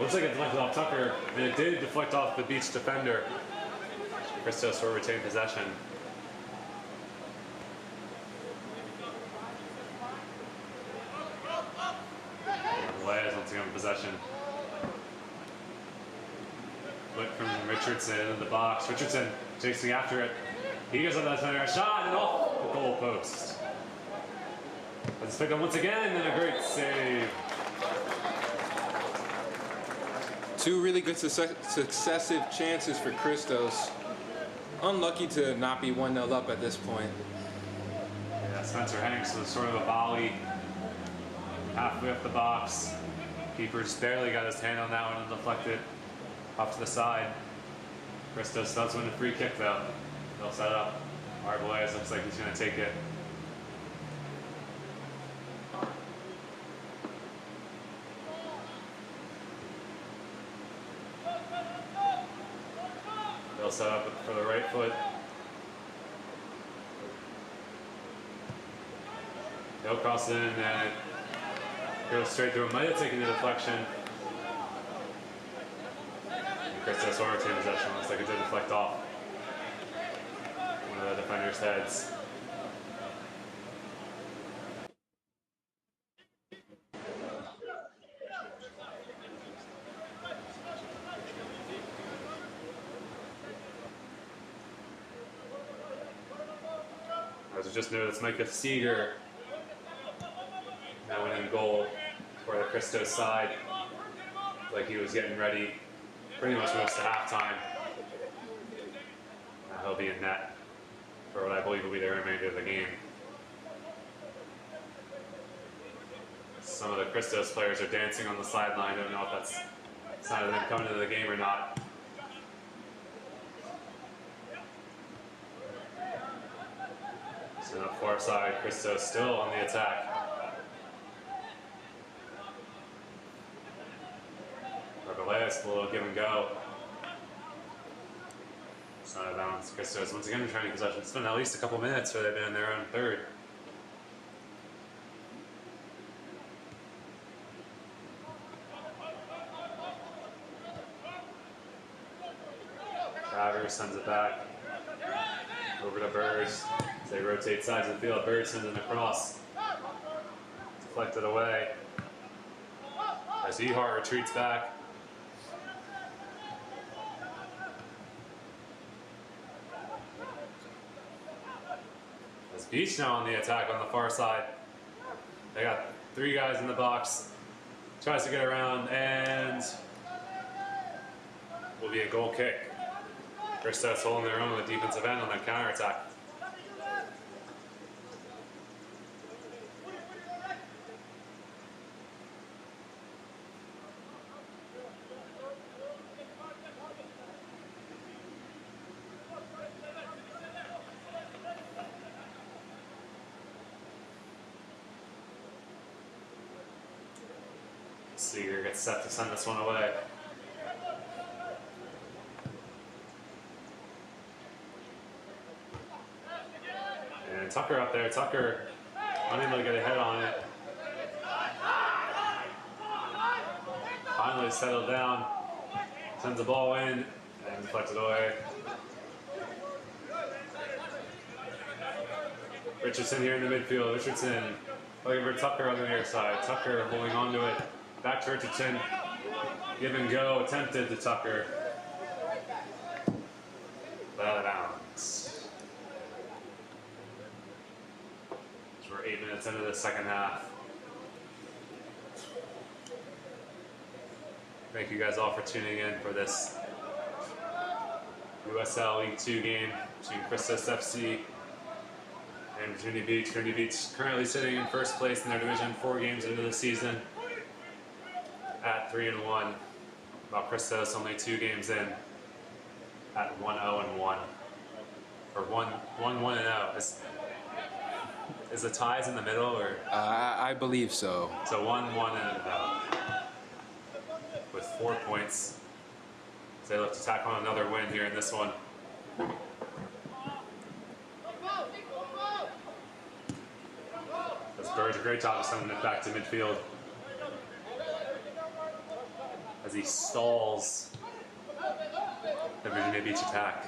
Looks like it deflected off Tucker, and it did deflect off the Beach defender. Christos will retain possession. Arbolez once again in possession. Flick from Richardson into the box. Richardson chasing after it. He goes up that defender, shot and off the goal post. Let's pick up once again, and a great save. Two really good successive chances for Christos. Unlucky to not be 1-0 up at this point. Yeah, Spencer Hanks was sort of a volley halfway up the box. Keeper just barely got his hand on that one and deflected off to the side. Christos does win the free kick though. They'll set up. Arbolez looks like he's going to take it. They'll set up for the right foot. He'll cross it in and it goes straight through. Might have taken the deflection. Christos will retain possession. Looks like it did deflect off one of the defenders' heads. As we just noticed, it's Micah Seeger now winning goal for the Christos side. Like he was getting ready pretty much most of halftime. He'll be in net for what I believe will be the remainder of the game. Some of the Christos players are dancing on the sideline. I don't know if that's a sign of them coming to the game or not. So on the far side, Christos still on the attack. Last, a little give and go. It's not a balance. Christos once again returning possession. It's been at least a couple minutes where they've been in their own third. Travers sends it back over to Birds. As they rotate sides of the field, Birds sends it across. Deflected away. As Ehart retreats back. Beach now on the attack on the far side. They got 3 guys in the box. Tries to get around and will be a goal kick. Christos holding their own on the defensive end on that counterattack. Seeger gets set to send this one away. And Tucker up there. Tucker unable to get a head on it. Finally settled down. Sends the ball in and deflects it away. Richardson here in the midfield. Richardson looking for Tucker on the near side. Tucker holding on to it. Back to Richardson. Give and go. Attempted to Tucker. But out of bounds. So we're 8 minutes into the second half. Thank you guys all for tuning in for this USL League 2 game between Christos FC and Virginia Beach. Virginia Beach currently sitting in first place in their division 4 games into the season at 3-1. While Christos only 2 games in at 1-0-1. Or 1-1-0. Is the ties in the middle or? I believe so. So 1-1-0. With 4 points. So they look to tack on another win here in this one. That's Bird's a great job of sending it back to midfield. As he stalls the Virginia Beach attack.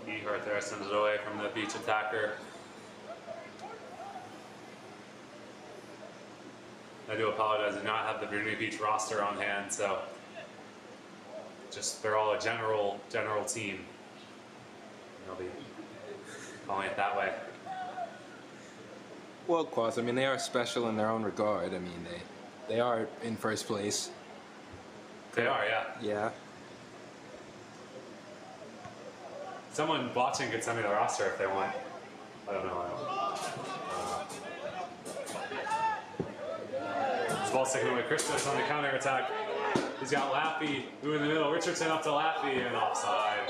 Ehart there sends it away from the Beach attacker. I do apologize, I do not have the Virginia Beach roster on hand, so just they're all a general team. I'll be calling it that way. Well, of course, I mean, they are special in their own regard. I mean, they are in first place. They are, yeah. Yeah. Someone watching could send me the roster if they want. I don't know. This ball sticking away. Christos on the counter attack. He's got Laffy, who in the middle. Richardson up to Laffy and offside.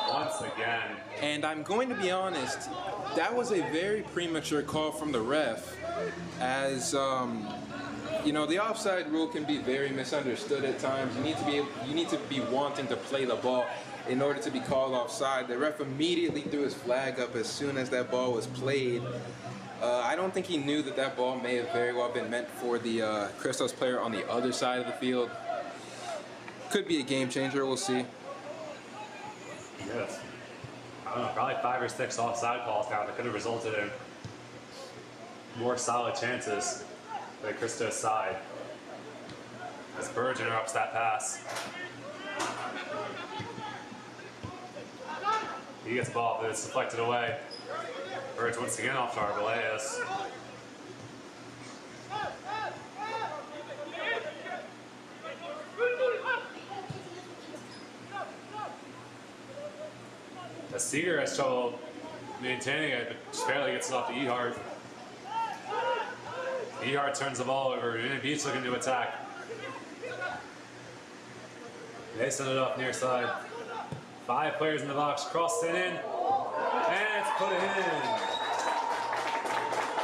Once again. And I'm going to be honest, that was a very premature call from the ref, as you know, the offside rule can be very misunderstood at times. You need to be wanting to play the ball in order to be called offside. The ref immediately threw his flag up as soon as that ball was played. I don't think he knew that that ball may have very well been meant for the Christos player on the other side of the field. Could be a game changer, we'll see. Yes. I don't know, probably 5 or 6 offside calls now that could have resulted in more solid chances for the Christos side. As Burge interrupts that pass. He gets the ball, but it's deflected away. Burge once again off to Arbeláez. Seeger has trouble maintaining it, but just barely gets it off to Ehart. Ehart turns the ball over. Virginia Beach looking to attack. They send it off near side. 5 players in the box. Crossed it in. And it's put in.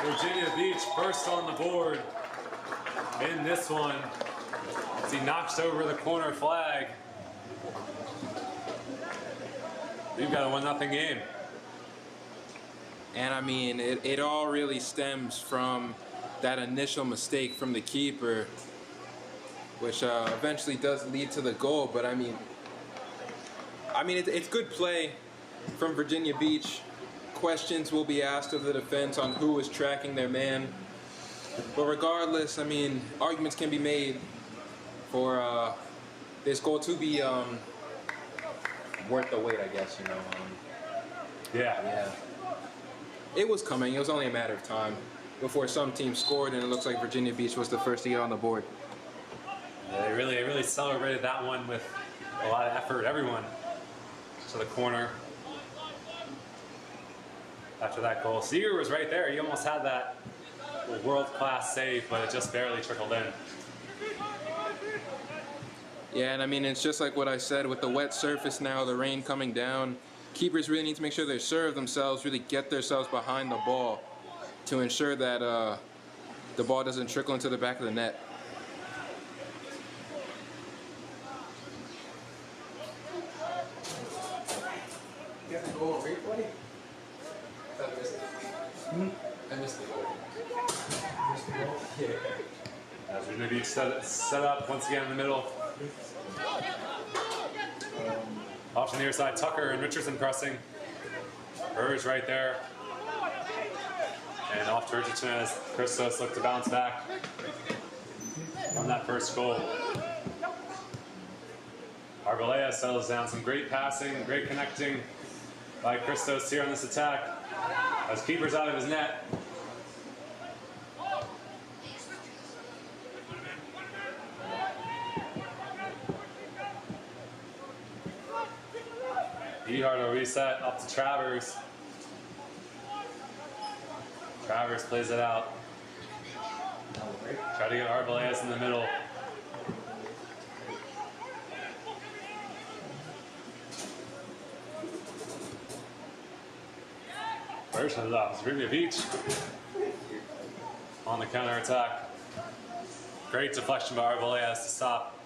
Virginia Beach first on the board in this one as he knocks over the corner flag. We've got a 1-0 game. And I mean, it all really stems from that initial mistake from the keeper, which eventually does lead to the goal. But I mean, it's good play from Virginia Beach. Questions will be asked of the defense on who is tracking their man. But regardless, I mean, arguments can be made for this goal to be worth the wait, I guess, you know. Yeah. It was coming. It was only a matter of time before some team scored, and it looks like Virginia Beach was the first to get on the board. Yeah, they really celebrated that one with a lot of effort. Everyone to the corner after that goal. Seeger was right there. He almost had that world-class save, but it just barely trickled in. Yeah, and I mean, it's just like what I said with the wet surface now, the rain coming down. Keepers really need to make sure they serve themselves, really get themselves behind the ball to ensure that the ball doesn't trickle into the back of the net. You have to go over replay? I missed the goal. Missed the goal? Yeah. As Virginia Beach set up once again in the middle. Off to the near side, Tucker and Richardson pressing. Burge right there. And off to Richardson as Christos look to bounce back from that first goal. Arbeláez settles down. Some great passing, great connecting by Christos here on this attack. As keeper's out of his net. Ehart will reset up to Travers. Travers plays it out. Try to get Arbeláez in the middle. Version it up. It's Virginia Beach on the counter attack. Great deflection by Arbeláez to stop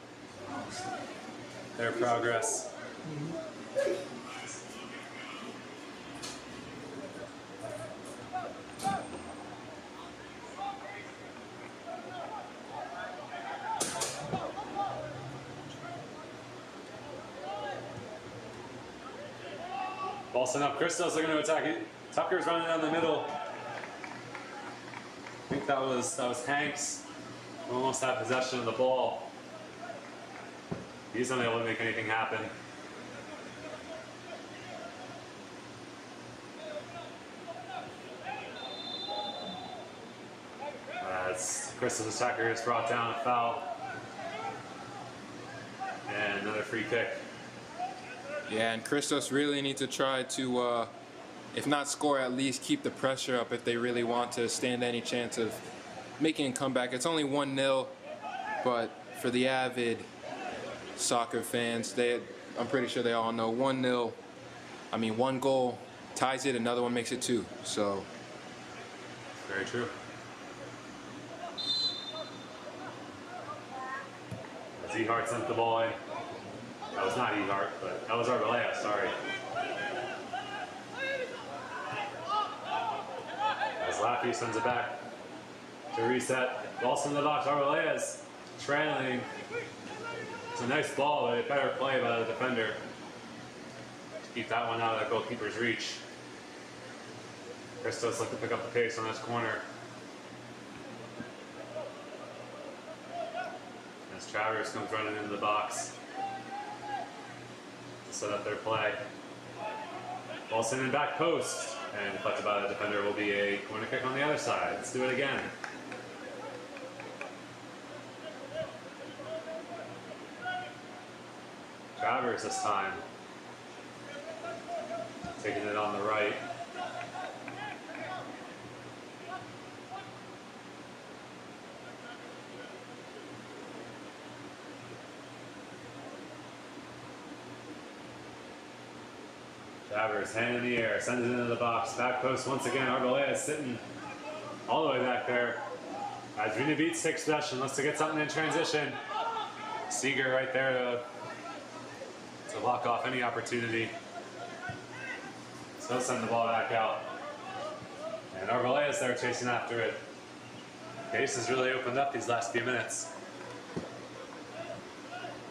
their progress. Ball sent up. Christos looking to attack it. Tucker's running down the middle. I think that was Hanks who almost had possession of the ball. He's unable to make anything happen. As Christos' attacker is brought down, a foul. And another free kick. Yeah, and Christos really need to try to, if not score, at least keep the pressure up if they really want to stand any chance of making a comeback. It's only 1-0, but for the avid soccer fans, I'm pretty sure they all know 1-0. I mean, one goal ties it, another one makes it 2. So very true. As Ehart sent the ball in. That was not Ehart, but that was Arbolea, sorry. As Laffy sends it back to reset. Ball in the box. Arbolea is trailing. It's a nice ball, but a better play by the defender to keep that one out of the goalkeeper's reach. Christos looking to pick up the pace on this corner. As Travers comes running into the box to set up their play. Ball sent in back post, and deflected by the defender will be a corner kick on the other side. Let's do it again. Travers this time. Taking it on the right. Travers, hand in the air, sends it into the box. Back post once again. Arbolea is sitting all the way back there. As Virginia Beach takes possession, looks to get something in transition. Seeger right there to lock off any opportunity. So he'll send the ball back out. And Arbolea is there chasing after it. Pace has really opened up these last few minutes.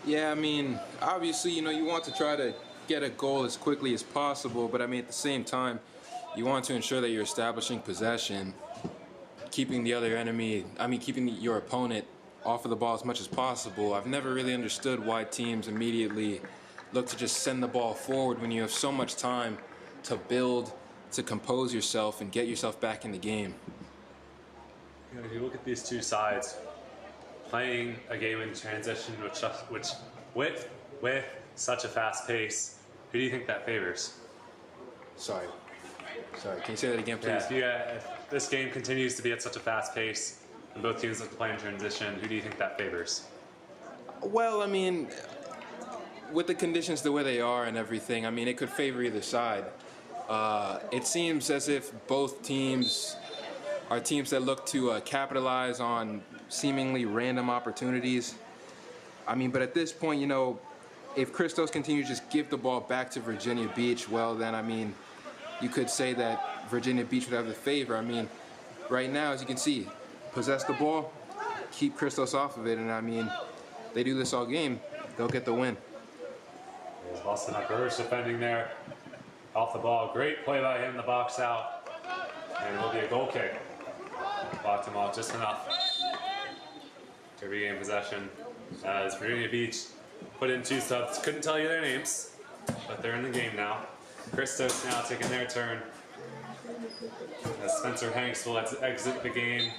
yeah, I mean, obviously, you want to try to get a goal as quickly as possible, but I mean, at the same time, you want to ensure that you're establishing possession, keeping keeping your opponent off of the ball as much as possible. I've never really understood why teams immediately look to just send the ball forward when you have so much time to build, to compose yourself and get yourself back in the game. If you look at these two sides, playing a game in transition with such a fast pace, who do you think that favors? Sorry, can you say that again, please? Yeah, if this game continues to be at such a fast pace and both teams look to play in transition, who do you think that favors? Well, I mean, with the conditions the way they are and everything, I mean, it could favor either side. It seems as if both teams are teams that look to capitalize on seemingly random opportunities. I mean, but at this point, if Christos continues to just give the ball back to Virginia Beach, well, then, I mean, you could say that Virginia Beach would have the favor. I mean, right now, as you can see, possess the ball, keep Christos off of it, and I mean, they do this all game, they'll get the win. There's Boston Burris defending there. Off the ball. Great play by him, the box out. And it will be a goal kick. Blocked him off just enough to regain possession. As Virginia Beach put in 2 subs. Couldn't tell you their names, but they're in the game now. Christos now taking their turn. As Spencer Hanks will exit the game.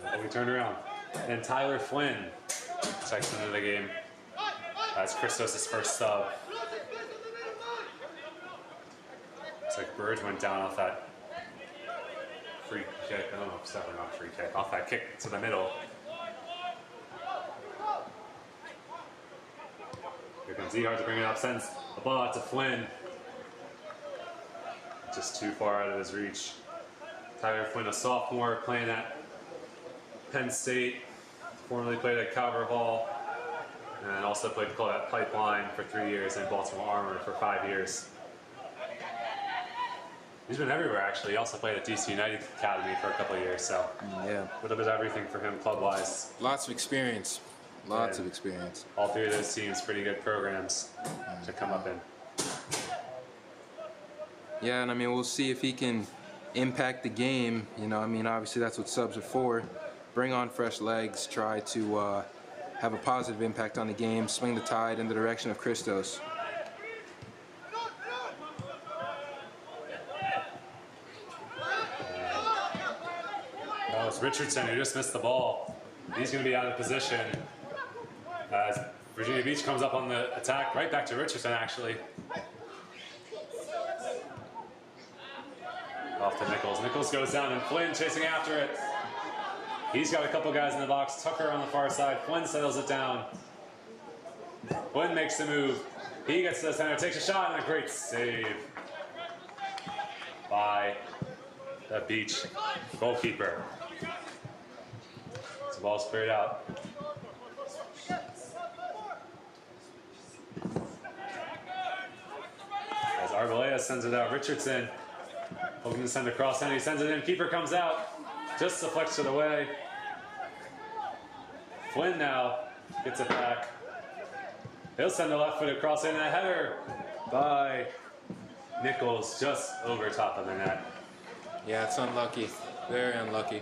And we turn around. And Tyler Flynn checks into the game. That's Christos' first sub. Looks like Burge went down off that free kick. I don't know if it's definitely not a free kick. Off that kick to the middle. Here comes Ehart to bring it up. Sends the ball out to Flynn. Just too far out of his reach. Tyler Flynn, a sophomore, playing at Penn State. Formerly played at Calvert Hall. And also played at Pipeline for 3 years and Baltimore Armor for 5 years. He's been everywhere, actually. He also played at DC United Academy for a couple of years, so Yeah. a little bit of everything for him club-wise. Lots of experience. Lots of experience. All 3 of those teams, pretty good programs to come up in. Yeah, and I mean, we'll see if he can impact the game. I mean, obviously that's what subs are for. Bring on fresh legs, try to have a positive impact on the game, swing the tide in the direction of Christos. It's Richardson who just missed the ball. He's going to be out of position as Virginia Beach comes up on the attack, right back to Richardson actually. Off to Nichols. Nichols goes down and Flynn chasing after it. He's got a couple guys in the box. Tucker on the far side. Flynn settles it down. Flynn makes the move. He gets to the center, takes a shot, and a great save by the Beach goalkeeper. The ball's cleared out. As Arboleda sends it out, Richardson hoping to send across, and he sends it in. Keeper comes out, just deflects it away. Flynn now gets it back. He'll send the left foot across in, a header by Nichols just over top of the net. Yeah, it's unlucky. Very unlucky.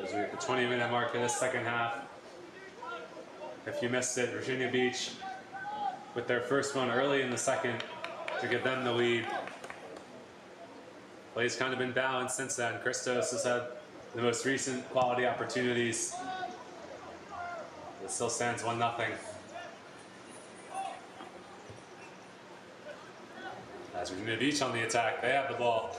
As we're at the 20-minute mark of this second half. If you missed it, Virginia Beach with their first one early in the second to give them the lead. Play's kind of been balanced since then. Christos has had the most recent quality opportunities. It still stands 1-0. As Virginia Beach on the attack, they have the ball.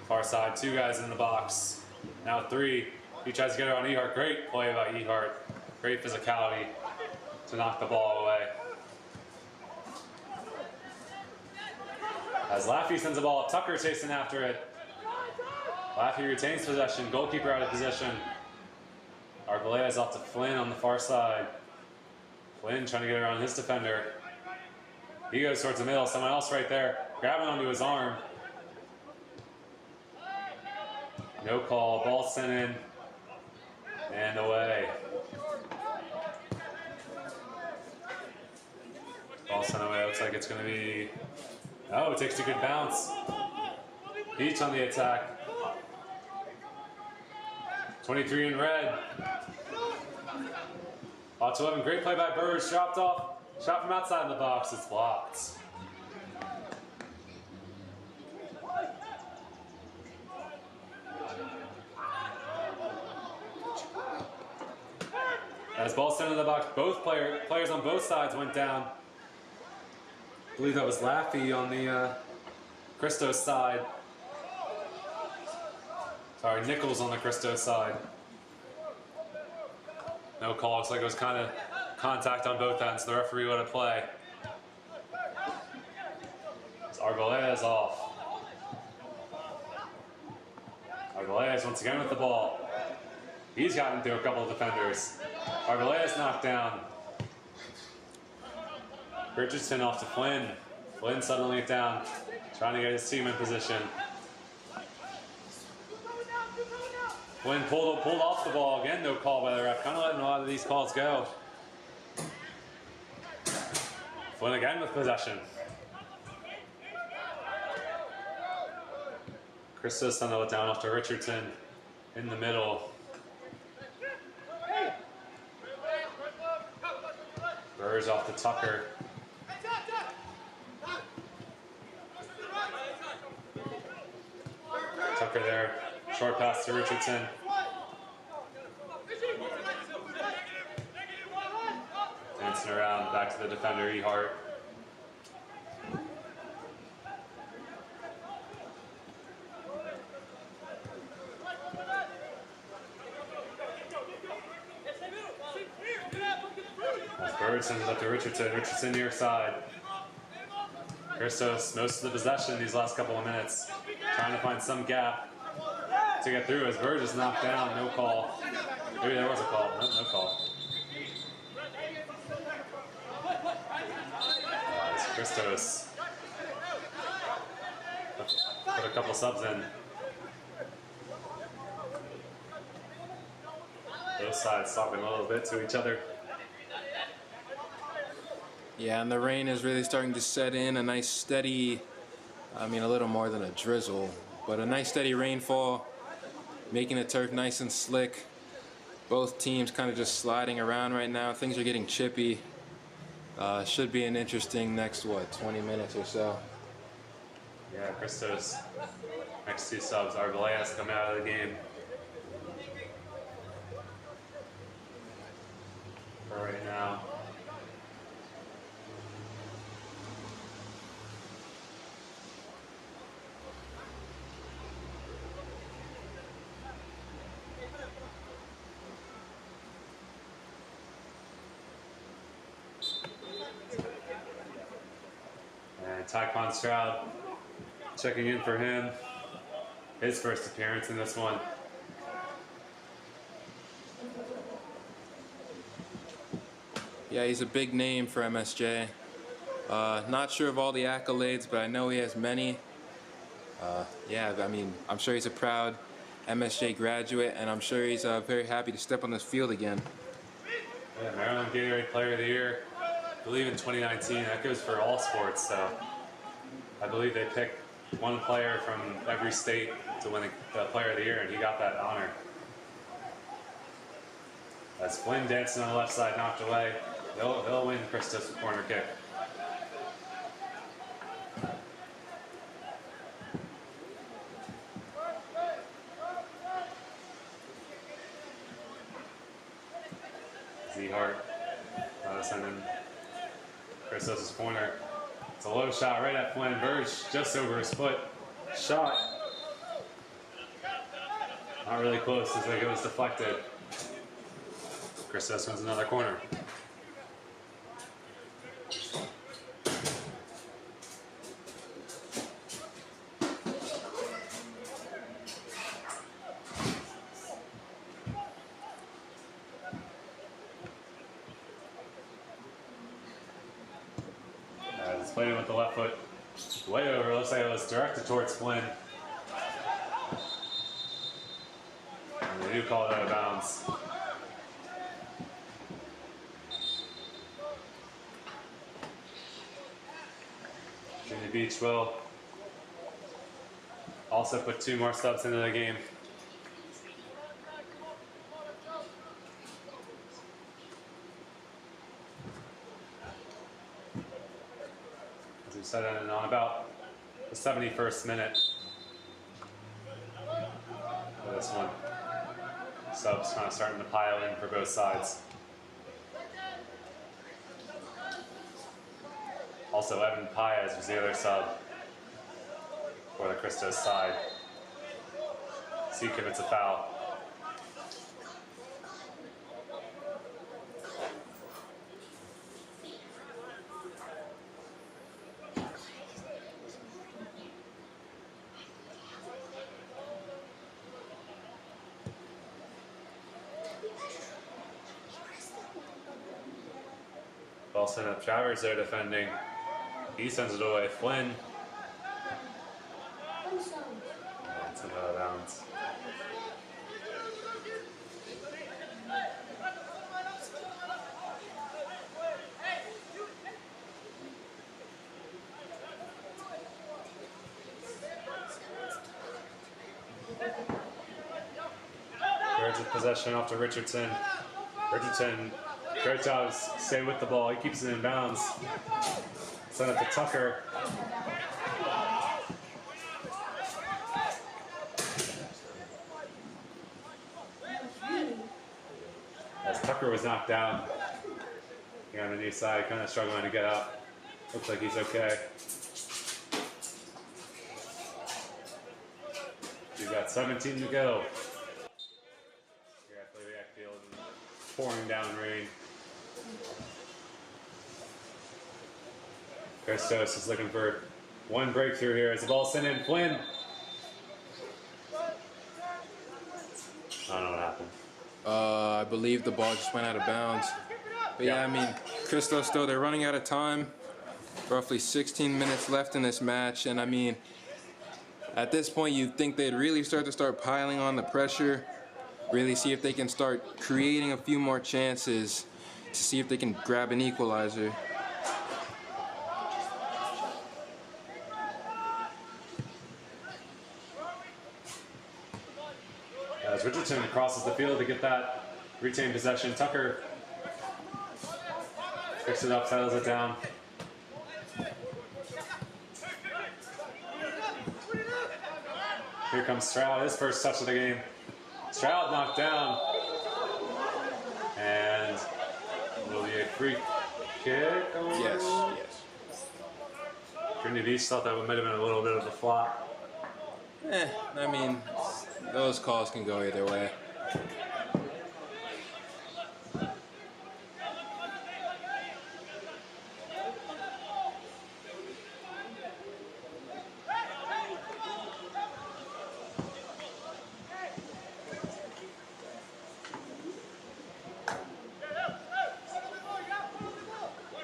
Far side, 2 guys in the box. Now 3. He tries to get it on Ehart. Great play by Ehart. Great physicality to knock the ball away. As Laffey sends the ball up, Tucker chasing after it. Laffey retains possession, goalkeeper out of position. Arboleda is off to Flynn on the far side. Flynn trying to get around his defender. He goes towards the middle, someone else right there, grabbing onto his arm. No call, ball sent in and away. Ball sent away, looks like it's gonna be, oh, it takes a good bounce. Beach on the attack. 23 in red. Off to 11, great play by Burge, dropped off, shot from outside of the box, it's blocked. As ball sent in the box, both players on both sides went down. I believe that was Laffey on the Christos side. Sorry, Nichols on the Christos side. No call, looks like it was kind of contact on both ends. The referee let it play. Arboleda is off. Arboleda is once again with the ball. He's gotten through a couple of defenders. Arboleda is knocked down. Richardson off to Flynn. Flynn settling it down, trying to get his team in position. Flynn pulled off the ball. Again, no call by the ref. Kind of letting a lot of these calls go. Flynn again with possession. Christos sent it down off to Richardson in the middle. Burge off to Tucker. Tucker there. Short pass to Richardson. Dancing around, back to the defender, Ehart. Burge sends it up to Richardson. Richardson near side. Christos, most of the possession these last couple of minutes. Trying to find some gap to get through as Burge is knocked down. No call. Maybe there was a call. No call. As Christos put a couple subs in. Both sides talking a little bit to each other. Yeah, and the rain is really starting to set in. A nice steady, I mean a little more than a drizzle, but a nice steady rainfall, making the turf nice and slick. Both teams kind of just sliding around right now. Things are getting chippy. Should be an interesting next, 20 minutes or so. Yeah, Christos, next 2 subs. Arboleda's come out of the game. for right now. And Tyquan Stroud checking in for him. His first appearance in this one. Yeah, he's a big name for MSJ. Not sure of all the accolades, but I know he has many. Yeah, I mean, I'm sure he's a proud MSJ graduate, and I'm sure he's very happy to step on this field again. Yeah, Maryland Gatorade Player of the Year, I believe in 2019. That goes for all sports, so I believe they picked one player from every state to win the Player of the Year, and he got that honor. As Flynn dancing on the left side, knocked away. They'll win Christos with corner kick. Z-Hart sending Christos' corner. It's a low shot right at Flynn. Verge just over his foot. Shot. Not really close as it was deflected. Christos wins another corner. It's played with the left foot way over. Looks like it was directed towards Flynn. And they do call it out of bounds. Virginia Beach will also put 2 more subs into the game. As we set in on about the 71st minute for this one. Subs kind of starting to pile in for both sides. Also, Evan Paez was the other sub for the Christos side. See if it's a foul. Ball sent up. Travers there defending. He sends it away. Flynn. It's out of bounds. Birds with possession off to Richardson. Richardson, great job, stay with the ball. He keeps it in bounds. Send it to Tucker. As Tucker was knocked down here on the knee side, kind of struggling to get up. Looks like he's okay. We've got 17 to go. Here at Flaviac Field, pouring down rain. Christos is looking for one breakthrough here as the ball sent in. Flynn. I don't know what happened. I believe the ball just went out of bounds. But yeah, I mean, Christos, though, they're running out of time. Roughly 16 minutes left in this match. And I mean, at this point, you'd think they'd really start piling on the pressure, really see if they can start creating a few more chances to see if they can grab an equalizer. As Richardson crosses the field to get that retained possession, Tucker picks it up, settles it down. Here comes Stroud, his first touch of the game. Stroud knocked down. And free kick going? Yes. Virginia Beach thought that might have been a little bit of a flop. I mean, those calls can go either way.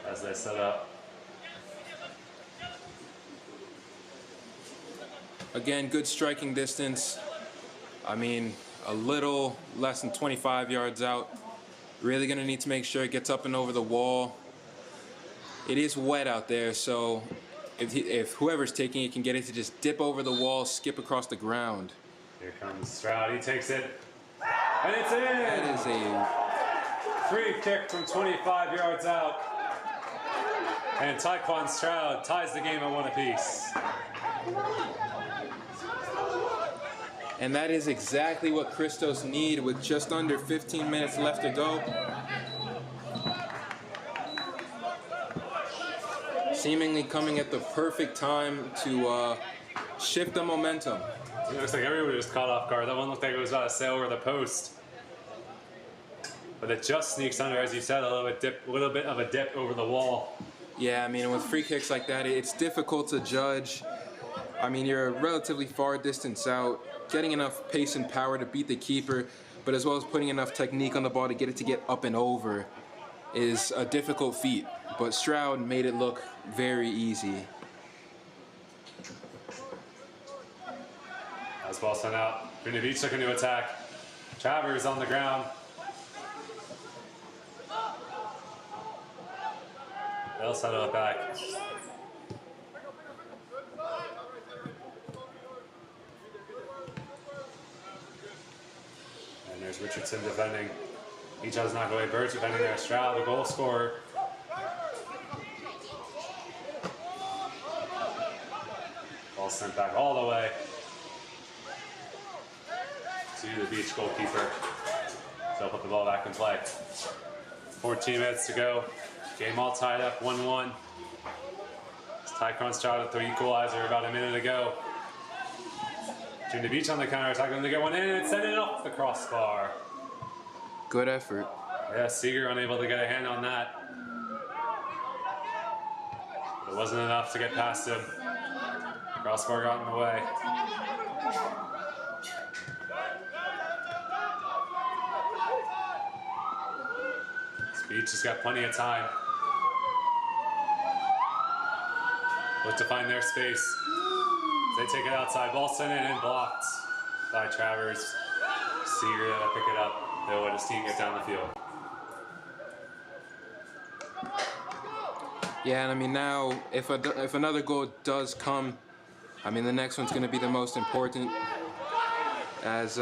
As they set up. Again, good striking distance. I mean, a little less than 25 yards out. Really going to need to make sure it gets up and over the wall. It is wet out there, so if whoever's taking it can get it to just dip over the wall, skip across the ground. Here comes Stroud. He takes it. And it's in! That is a free kick from 25 yards out. And Taekwon Stroud ties the game at 1 apiece. And that is exactly what Christos need with just under 15 minutes left to go. Seemingly coming at the perfect time to shift the momentum. It looks like everybody was caught off guard. That one looked like it was about to sail over the post. But it just sneaks under, as you said, a little bit of a dip over the wall. Yeah, I mean, with free kicks like that, it's difficult to judge. I mean, you're a relatively far distance out, getting enough pace and power to beat the keeper, but as well as putting enough technique on the ball to get it to get up and over is a difficult feat. But Stroud made it look very easy. As ball sent out, Virginia Beach took a new attack. Travers on the ground. They'll settle it back. And there's Richardson defending. Each has not going Birch defending there. Stroud, the goal scorer. Ball sent back all the way to the Beach goalkeeper. So he'll put the ball back in play. 14 minutes to go. Game all tied up, 1-1. Taekwon Stroud at the equalizer about a minute ago. Virginia Beach on the counter-attack, then they get one in and send it off the crossbar. Good effort. Yeah, Seeger unable to get a hand on that. But it wasn't enough to get past him. Crossbar got in the way. Beach has got plenty of time. Look to find their space. They take it outside. Ball sent in and blocked by Travers. Seeger to pick it up. They'll let his team get down the field. Yeah, and I mean now, if another goal does come, I mean the next one's going to be the most important. As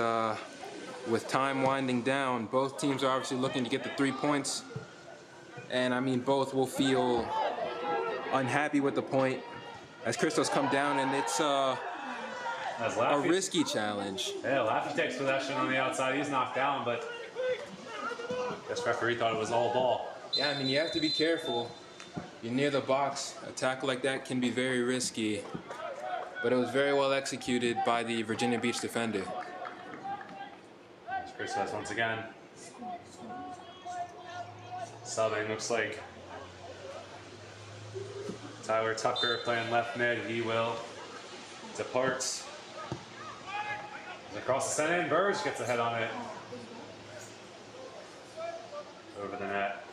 with time winding down, both teams are obviously looking to get the 3 points. And I mean, both will feel unhappy with the point as Christos come down, and it's a risky challenge. Yeah, Laffy takes possession on the outside. He's knocked down, but this referee thought it was all ball. Yeah, I mean, you have to be careful. You're near the box. A tackle like that can be very risky, but it was very well executed by the Virginia Beach defender. There's Christos once again. Subbing looks like Tyler Tucker playing left mid. He will depart. Across the center, and Burge gets a head on it. Over the net.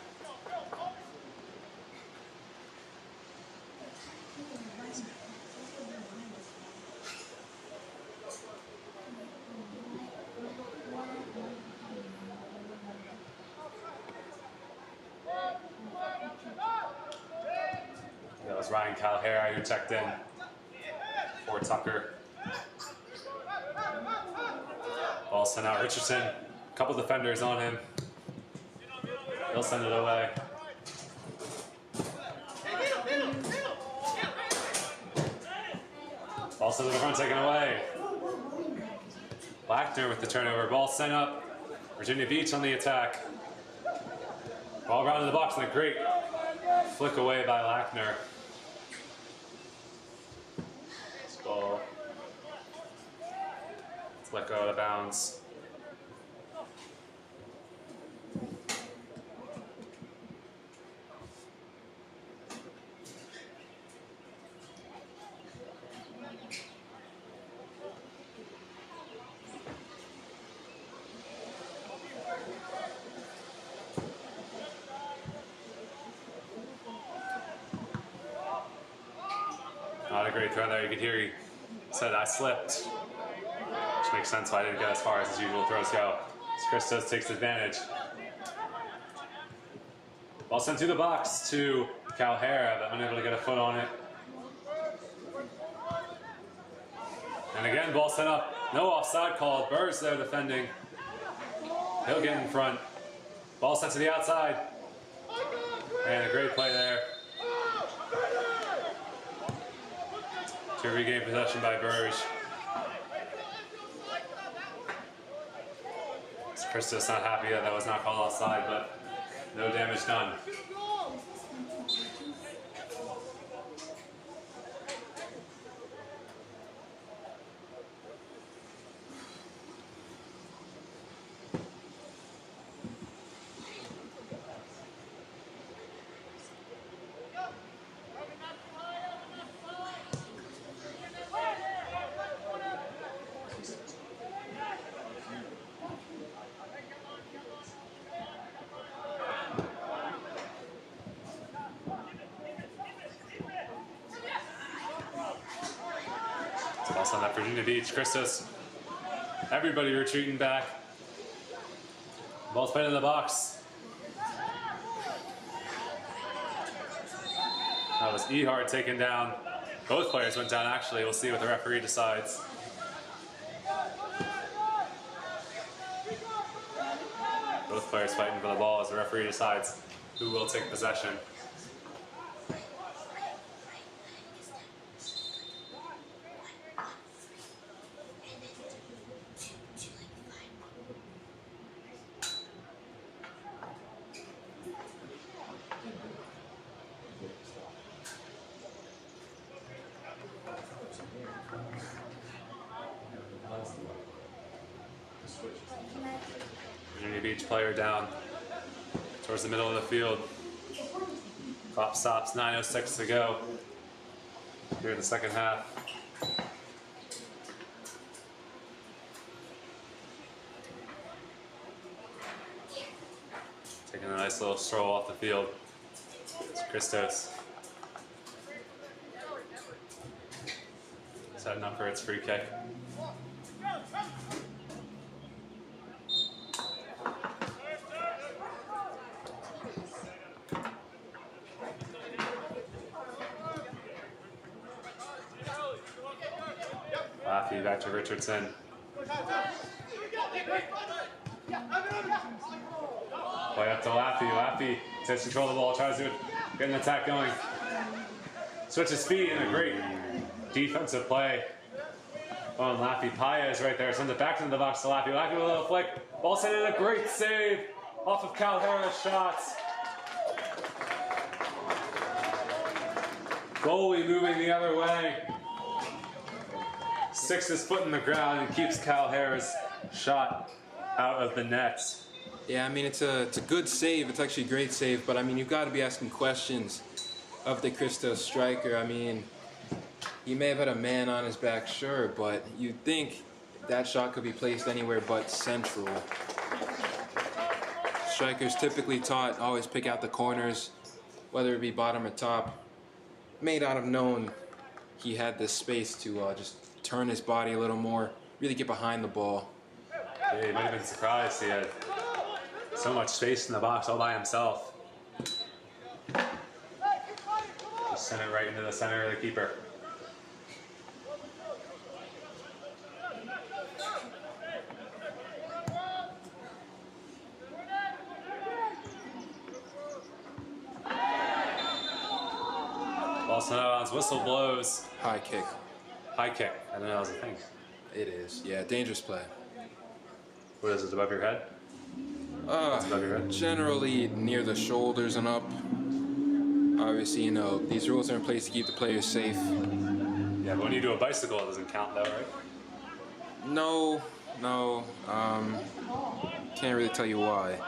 That was Ryan Calhera who checked in for Tucker. Ball sent out. Richardson, a couple defenders on him. He'll send it away. Ball sent to the front, taken away. Blackner with the turnover. Ball sent up. Virginia Beach on the attack. Ball around in the box and a great flick away by Lackner. This ball. Let's let go out of bounds. Not a great throw there. You could hear he said, "I slipped." Which makes sense why I didn't get as far as his usual throws go. As Christos takes advantage. Ball sent through the box to Calhera, but unable to get a foot on it. And again, ball sent up. No offside called. Burrs there defending. He'll get in front. Ball sent to the outside. And a great play there. To regain possession by Burge. Christos not happy that was not called offside, but no damage done. Ball's on that Virginia Beach. Christos, everybody retreating back. Ball's played in the box. That was Ehart taken down. Both players went down, actually. We'll see what the referee decides. Both players fighting for the ball as the referee decides who will take possession. Virginia Beach player down towards the middle of the field. Clock stops, 9:06 to go here in the second half. Taking a nice little stroll off the field. It's Christos. Setting up for its free kick. Laffy back to Richardson. Play up to Laffy. Laffy takes control of the ball, tries to get an attack going. Switches speed and a great defensive play on Laffy. Paez right there, sends it back into the box to Laffy. Laffy with a little flick. Ball sent in, a great save off of Calhera's shots. Goalie moving the other way. Sticks his foot in the ground and keeps Calhera's shot out of the net. Yeah, I mean, it's a good save. It's actually a great save, but I mean, you've got to be asking questions of the Christos striker. I mean, he may have had a man on his back, sure, but you'd think that shot could be placed anywhere but central. Strikers typically taught always pick out the corners, whether it be bottom or top. May not have known he had this space to just turn his body a little more, really get behind the ball. Yeah, he might have been surprised he had so much space in the box all by himself. Just sent it right into the center of the keeper. Ball sent out on whistle blows. High kick. High kick. I didn't know that was a thing. It is. Yeah, dangerous play. What is it, above your head? Generally near the shoulders and up. Obviously, you know, these rules are in place to keep the players safe. Yeah, but when you do a bicycle, it doesn't count though, right? No, can't really tell you why.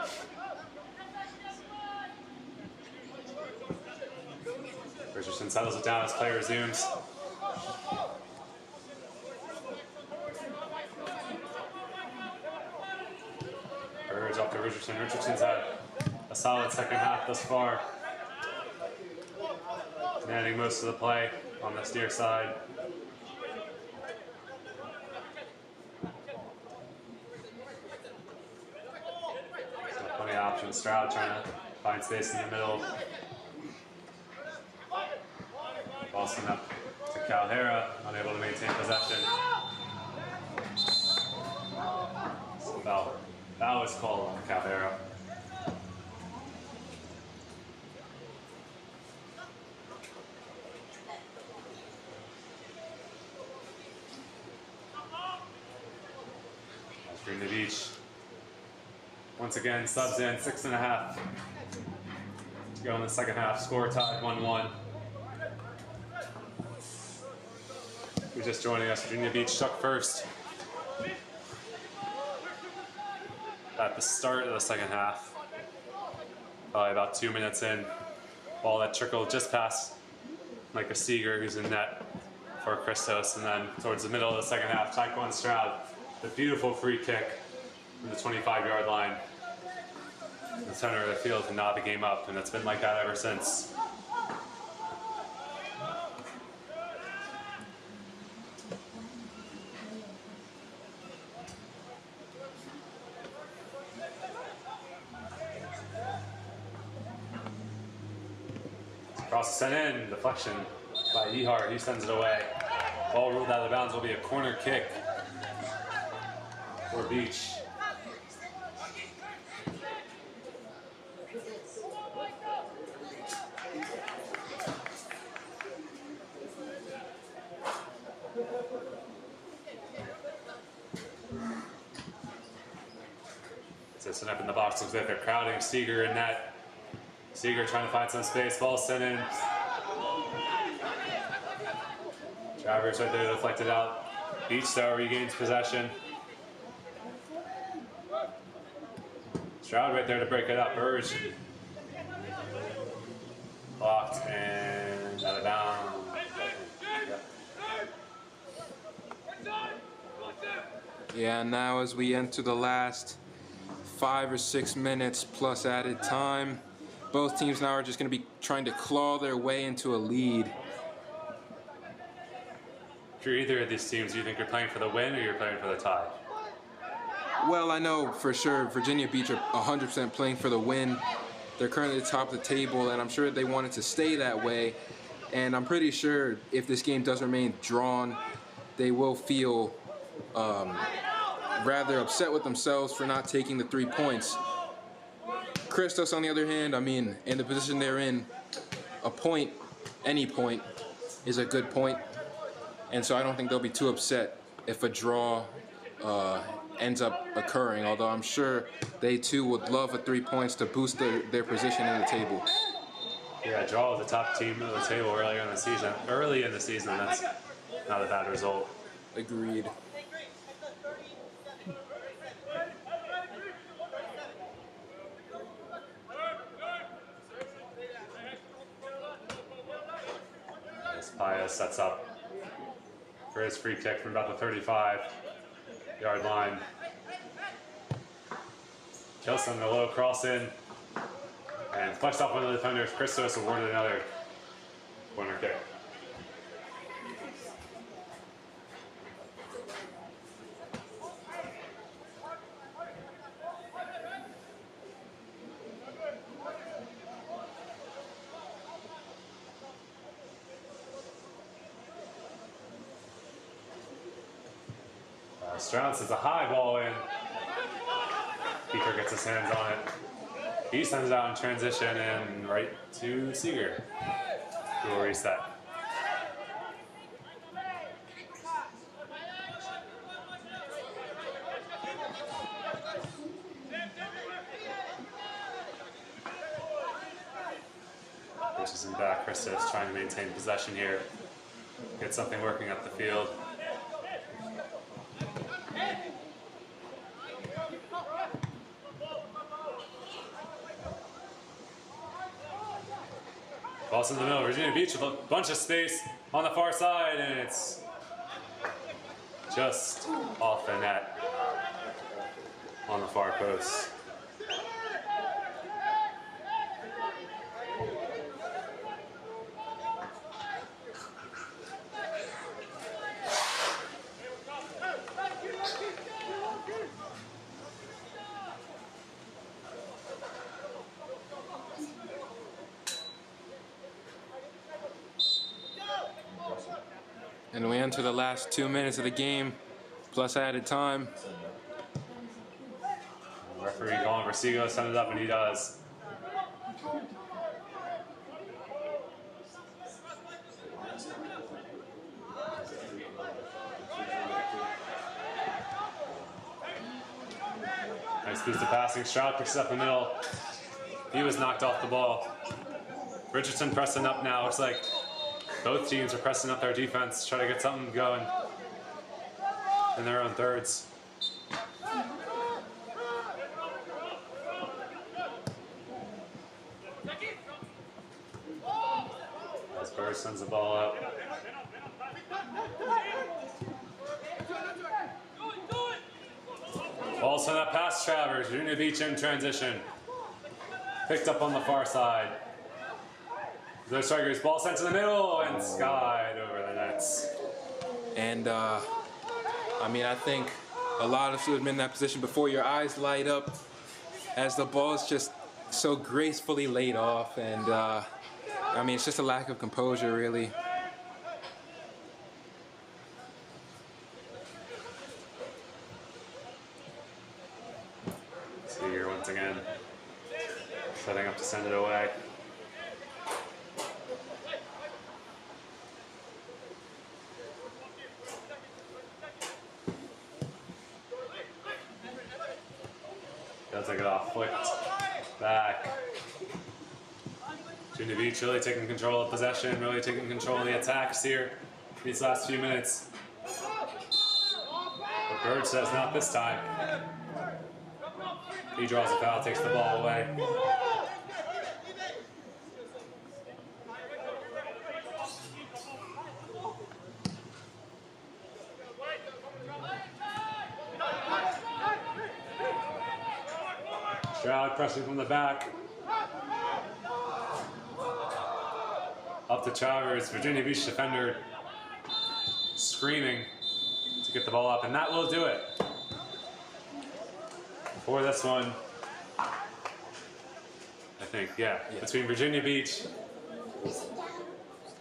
Richardson settles it down as play resumes. Urge off to Richardson. Richardson's had a solid second half thus far. Commanding most of the play on the steer side. So plenty of options. Stroud trying to find space in the middle. Boston up to Calhera, unable to maintain possession. Foul is called on Calhera. Virginia Beach once again subs in 6.5 to go in the second half. Score tied 1-1. Who's just joining us? Virginia Beach took first at the start of the second half. Probably about 2 minutes in. Ball that trickled just past Micah Seeger, who's in net for Christos, and then towards the middle of the second half, Taekwon Stroud, the beautiful free kick from the 25-yard line. The center of the field to nod the game up, and it's been like that ever since. Cross is sent in, deflection by Ehart, he sends it away. Ball ruled out of bounds, will be a corner kick for Beach. Sitting up in the box, looks like they're crowding Seeger in net. Seeger trying to find some space, ball sent in. Travers right there deflected out. Beach though regains possession. Stroud right there to break it up. Burge blocked and out of bounds. Yeah, now as we enter the last 5 or 6 minutes plus added time, both teams now are just going to be trying to claw their way into a lead. If you're either of these teams, do you think you're playing for the win or you're playing for the tie? Well, I know for sure Virginia Beach are 100% playing for the win. They're currently at the top of the table, and I'm sure they want it to stay that way. And I'm pretty sure if this game does remain drawn, they will feel rather upset with themselves for not taking the 3 points. Christos, on the other hand, I mean, in the position they're in, a point, any point, is a good point. And so I don't think they'll be too upset if a draw ends up occurring, although I'm sure they too would love a 3 points to boost their position in the table. Yeah, draw with the top team of the table early in the season. Early in the season, that's not a bad result. Agreed. Pius sets up for his free kick from about the 35-yard line. Kilson, a low cross in, and flexed off one of the defenders. Christos awarded another corner kick. Stroud sends a high ball in. Beaker gets his hands on it. He sends it out in transition and right to Seeger, who will reset. Christos trying to maintain possession here. Get something working up the field. Ball's in the middle. Virginia Beach with a bunch of space on the far side, and it's just off the net on the far post. And we enter the last 2 minutes of the game, plus added time. Referee calling for Seago to send it up, and he does. Nice boost of passing. Stroud picks it up the middle. He was knocked off the ball. Richardson pressing up now. Looks like both teams are pressing up their defense, try to get something going in their own thirds. As Bird sends the ball out. Ball sent up past Travers. Virginia Beach in transition. Picked up on the far side. The strikers, ball sent to the middle and skied over the nets. And I mean, I think a lot of us who have been in that position before, your eyes light up as the ball is just so gracefully laid off. And I mean, it's just a lack of composure, really. See here once again, setting up to send it away. Does take it off, flicked back. Virginia Beach really taking control of possession, really taking control of the attacks here these last few minutes. But Bird says not this time. He draws a foul, takes the ball away. Stroud pressing from the back. Up to Travers, Virginia Beach defender screaming to get the ball up, and that will do it for this one. I think, yeah. Between Virginia Beach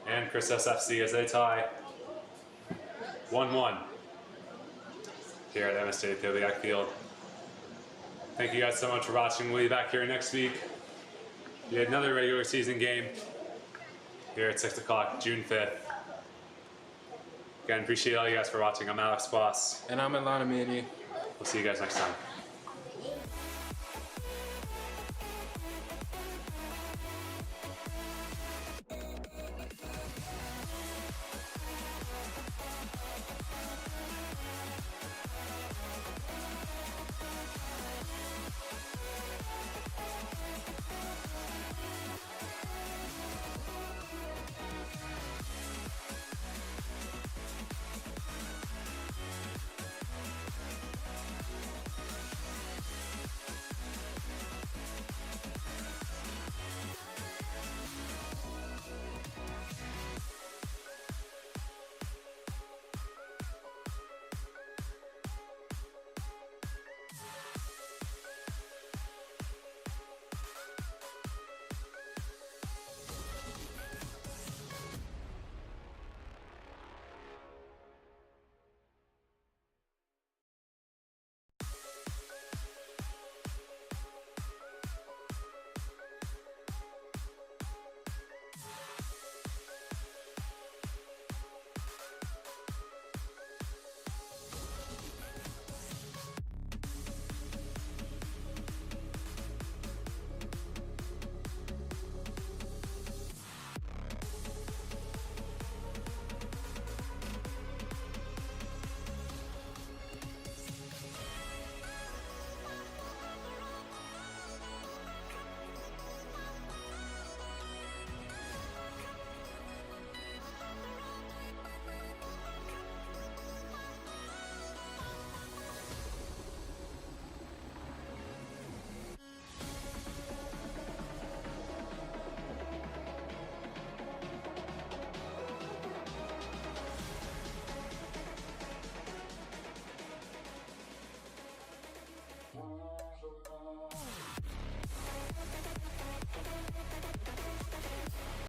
and Christos FC as they tie 1-1 here at MSJ Pibiak Field. Thank you guys so much for watching. We'll be back here next week. We had another regular season game here at 6 o'clock, June 5th. Again, appreciate all you guys for watching. I'm Alex Boss. And I'm Ilana Mini. We'll see you guys next time.